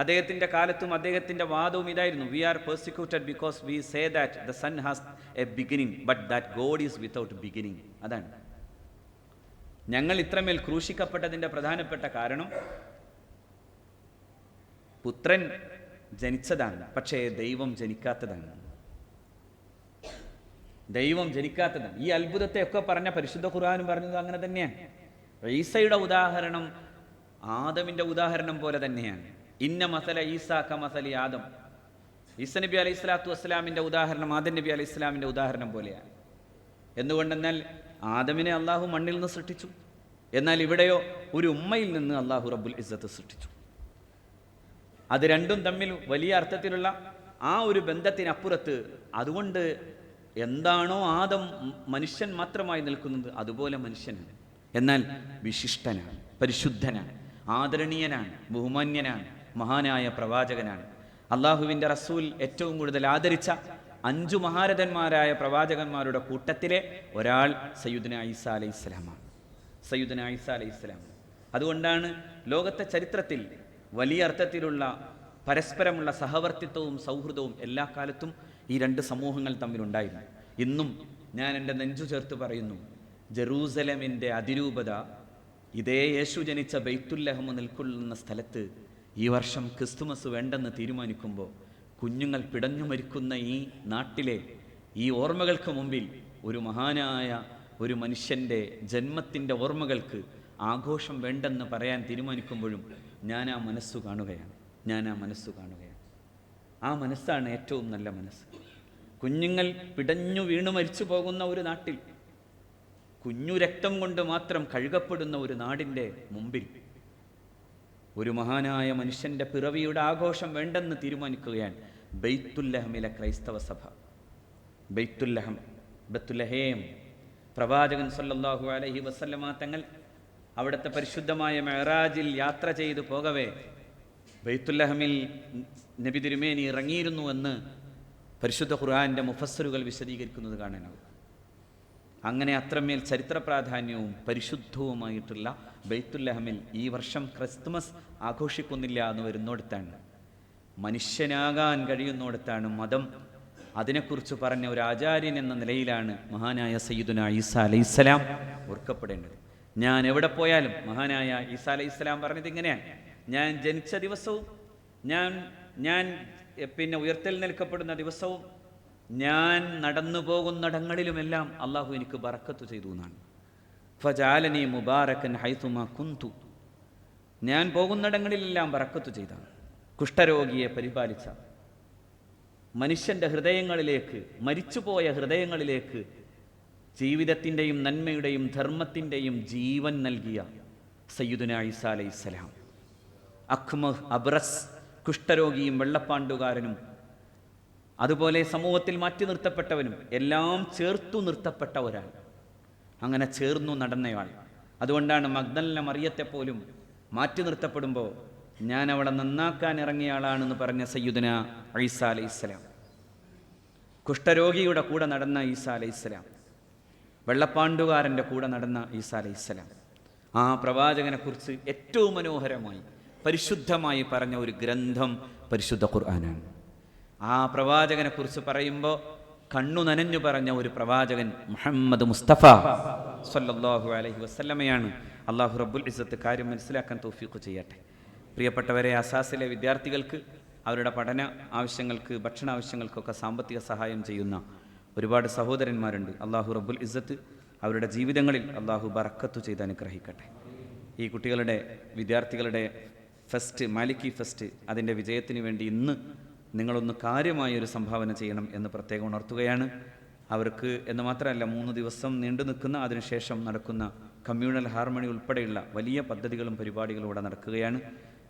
അദ്ദേഹത്തിൻ്റെ കാലത്തും അദ്ദേഹത്തിൻ്റെ വാദവും ഇതായിരുന്നു: we are persecuted because we say that the sun has a beginning but that God is without beginning. അതാണ് ഞങ്ങൾ ഇത്രമേൽ ക്രൂശിക്കപ്പെട്ടതിൻ്റെ പ്രധാനപ്പെട്ട കാരണം. പുത്രൻ ജനിച്ചതാണ്, പക്ഷേ ദൈവം ജനിക്കാത്തതാണ്. ദൈവം ജനിക്കാത്തതാണ്. ഈ അത്ഭുതത്തെയൊക്കെ പറഞ്ഞ പരിശുദ്ധ ഖുർആനും പറഞ്ഞത് അങ്ങനെ തന്നെയാണ്. ഈസയുടെ ഉദാഹരണം ആദമിൻ്റെ ഉദാഹരണം പോലെ തന്നെയാണ്. ഇന്ന മസല ഈസാ കമസലി ആദം. ഈസ നബി അലൈഹി സ്വലാത്തു വസ്സലാമിൻ്റെ ഉദാഹരണം ആദം നബി അലൈഹി സ്വലാമിൻ്റെ ഉദാഹരണം പോലെയാണ്. എന്തുകൊണ്ടെന്നാൽ ആദമിനെ അള്ളാഹു മണ്ണിൽ നിന്ന് സൃഷ്ടിച്ചു, എന്നാൽ ഇവിടെയോ ഒരു ഉമ്മയിൽ നിന്ന് അള്ളാഹു റബ്ബുൽ ഇസ്സത്ത് സൃഷ്ടിച്ചു. അത് രണ്ടും തമ്മിൽ വലിയ അർത്ഥത്തിലുള്ള ആ ഒരു ബന്ധത്തിനപ്പുറത്ത്, അതുകൊണ്ട് എന്താണോ ആദം മനുഷ്യൻ മാത്രമായി നിൽക്കുന്നത് അതുപോലെ മനുഷ്യനാണ്, എന്നാൽ വിശിഷ്ടനാണ്, പരിശുദ്ധനാണ്, ആദരണീയനാണ്, ബഹുമാന്യനാണ്, മഹാനായ പ്രവാചകനാണ്. അള്ളാഹുവിൻ്റെ റസൂൽ ഏറ്റവും കൂടുതൽ ആദരിച്ച 5 മഹാരഥന്മാരായ പ്രവാചകന്മാരുടെ കൂട്ടത്തിലെ ഒരാൾ സയ്യിദുനാ ഈസാ അലൈഹിസ്സലാമാണ്. സയ്യിദുനാ ഈസാ അലൈഹിസ്സലാം. അതുകൊണ്ടാണ് ലോകത്തെ ചരിത്രത്തിൽ വലിയ അർത്ഥത്തിലുള്ള പരസ്പരമുള്ള സഹവർത്തിത്വവും സൗഹൃദവും എല്ലാ കാലത്തും ഈ 2 സമൂഹങ്ങൾ തമ്മിലുണ്ടായിരുന്നു. ഇന്നും ഞാൻ എൻ്റെ നെഞ്ചു ചേർത്ത് പറയുന്നു, ജെറൂസലമിൻ്റെ അതിരൂപത ഇതേ യേശു ജനിച്ച ബൈത്തുല്ലഹം നിൽക്കൊള്ളുന്ന സ്ഥലത്ത് ഈ വർഷം ക്രിസ്തുമസ് വേണ്ടെന്ന് തീരുമാനിക്കുമ്പോൾ കുഞ്ഞുങ്ങൾ പിടഞ്ഞു മരിക്കുന്ന ഈ നാട്ടിലെ ഈ ഓർമ്മകൾക്ക് മുമ്പിൽ ഒരു മഹാനായ ഒരു മനുഷ്യൻ്റെ ജന്മത്തിൻ്റെ ഓർമ്മകൾക്ക് ആഘോഷം വേണ്ടെന്ന് പറയാൻ തീരുമാനിക്കുമ്പോഴും ഞാൻ ആ മനസ്സു കാണുകയാണ്. ആ മനസ്സാണ് ഏറ്റവും നല്ല മനസ്സ്. കുഞ്ഞുങ്ങൾ പിടഞ്ഞു വീണു മരിച്ചു പോകുന്ന ഒരു നാട്ടിൽ, കുഞ്ഞു രക്തം കൊണ്ട് മാത്രം കഴുകപ്പെടുന്ന ഒരു നാടിൻ്റെ മുമ്പിൽ ഒരു മഹാനായ മനുഷ്യൻ്റെ പിറവിയുടെ ആഘോഷം വേണ്ടെന്ന് തീരുമാനിക്കുകയാണ് ബൈത്തുല്ലഹമിലെ ക്രൈസ്തവ സഭ. ബത്തുലഹേം പ്രവാചകൻ സല്ലല്ലാഹു അലൈഹി വസല്ലമ തങ്ങൾ അവിടുത്തെ പരിശുദ്ധമായ മെഹറാജിൽ യാത്ര ചെയ്തു പോകവേ ബൈത്തുല്ലഹമിൽ നബി തിരുമേനി ഇറങ്ങിയിരുന്നു എന്ന് പരിശുദ്ധ ഖുർആന്റെ മുഫസ്സിറുകൾ വിശദീകരിക്കുന്നത് കാണാനാവും. അങ്ങനെ അത്രമേൽ ചരിത്ര പ്രാധാന്യവും പരിശുദ്ധവുമായിട്ടുള്ള ബൈത്തുല്ലഹമിൽ ഈ വർഷം ക്രിസ്തുമസ് ആഘോഷിക്കുന്നില്ല എന്ന് വരുന്നിടത്താണ്, മനുഷ്യനാകാൻ കഴിയുന്നിടത്താണ് മതം അതിനെക്കുറിച്ച് പറഞ്ഞ ഒരു ആചാര്യൻ എന്ന നിലയിലാണ് മഹാനായ സയ്യിദുനാ ഈസാ അലൈഹിസ്സലാം ഓർക്കപ്പെടേണ്ടത്. ഞാൻ എവിടെ പോയാലും മഹാനായ ഈസാ അലൈഹിസ്സലാം പറഞ്ഞത് ഇങ്ങനെയാണ്: ഞാൻ ജനിച്ച ദിവസവും ഞാൻ പിന്നെ ഉയർത്തെഴുന്നേൽക്കപ്പെടുന്ന ദിവസവും ഞാൻ നടന്നു പോകുന്നിടങ്ങളിലുമെല്ലാം അള്ളാഹു എനിക്ക് ബറക്കത്ത് ചെയ്തു എന്നാണ്. ഫജാലനി മുബാറക്കൻ ഹൈതുമാ കുന്തു. ഞാൻ പോകുന്നിടങ്ങളിലെല്ലാം ബറക്കത്ത് ചെയ്ത, കുഷ്ഠരോഗിയെ പരിപാലിച്ച, മനുഷ്യൻ്റെ ഹൃദയങ്ങളിലേക്ക്, മരിച്ചുപോയ ഹൃദയങ്ങളിലേക്ക് ജീവിതത്തിൻ്റെയും നന്മയുടെയും ധർമ്മത്തിൻ്റെയും ജീവൻ നൽകിയ സയ്യിദുനാ ഈസാ അലൈഹിസ്സലാം. അഖ്മഹ്, അബ്രസ്, കുഷ്ഠരോഗിയും വെള്ളപ്പാണ്ടുകാരനും അതുപോലെ സമൂഹത്തിൽ മാറ്റി നിർത്തപ്പെട്ടവനും എല്ലാം ചേർത്തു നിർത്തപ്പെട്ട ഒരാൾ, അങ്ങനെ ചേർന്നു നടന്നയാൾ. അതുകൊണ്ടാണ് മഗ്ദലന മറിയത്തെ പോലും മാറ്റി നിർത്തപ്പെടുമ്പോൾ ഞാൻ അവളെ നന്നാക്കാൻ ഇറങ്ങിയ ആളാണെന്ന് പറഞ്ഞ സയ്യിദുനാ ഈസാ അലൈഹിസ്സലാം. കുഷ്ഠരോഗിയുടെ കൂടെ നടന്ന ഈസാ അലൈഹിസ്സലാം, വെള്ളപ്പാണ്ടുകാരൻ്റെ കൂടെ നടന്ന ഈസാ അലൈഹിസ്സലാം. ആ പ്രവാചകനെക്കുറിച്ച് ഏറ്റവും മനോഹരമായി പരിശുദ്ധമായി പറഞ്ഞ ഒരു ഗ്രന്ഥം പരിശുദ്ധ ഖുർആനാണ്. ആ പ്രവാചകനെക്കുറിച്ച് പറയുമ്പോൾ കണ്ണു നനഞ്ഞു പറഞ്ഞ ഒരു പ്രവാചകൻ മുഹമ്മദ് മുസ്തഫ സല്ലല്ലാഹു അലൈഹി വസല്ലമയാണ്. അള്ളാഹു റബ്ബുൽ ഇസ്സത്ത് കാര്യം മനസ്സിലാക്കാൻ തൗഫീഖ് ചെയ്യട്ടെ. പ്രിയപ്പെട്ടവരെ, അസാസിലെ വിദ്യാർത്ഥികൾക്ക് അവരുടെ പഠന ആവശ്യങ്ങൾക്ക്, ഭക്ഷണ ആവശ്യങ്ങൾക്കൊക്കെ സാമ്പത്തിക സഹായം ചെയ്യുന്ന ഒരുപാട് സഹോദരന്മാരുണ്ട്. അള്ളാഹു റബ്ബുൽ ഇസ്സത്ത് അവരുടെ ജീവിതങ്ങളിൽ അള്ളാഹു ബറക്കത്ത് ചെയ്ത് അനുഗ്രഹിക്കട്ടെ. ഈ കുട്ടികളുടെ, വിദ്യാർത്ഥികളുടെ ഫെസ്റ്റ്, മാലിക്കി ഫെസ്റ്റ്, അതിൻ്റെ വിജയത്തിന് വേണ്ടി ഇന്ന് നിങ്ങളൊന്ന് കാര്യമായൊരു സംഭാവന ചെയ്യണം എന്ന് പ്രത്യേകം ഉണർത്തുകയാണ്. അവർക്ക് എന്ന് മാത്രമല്ല, 3 ദിവസം നീണ്ടു നിൽക്കുന്ന, അതിനുശേഷം നടക്കുന്ന കമ്മ്യൂണൽ ഹാർമണി ഉൾപ്പെടെയുള്ള വലിയ പദ്ധതികളും പരിപാടികളും ഇവിടെ നടക്കുകയാണ്.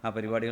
ആ പരിപാടികൾ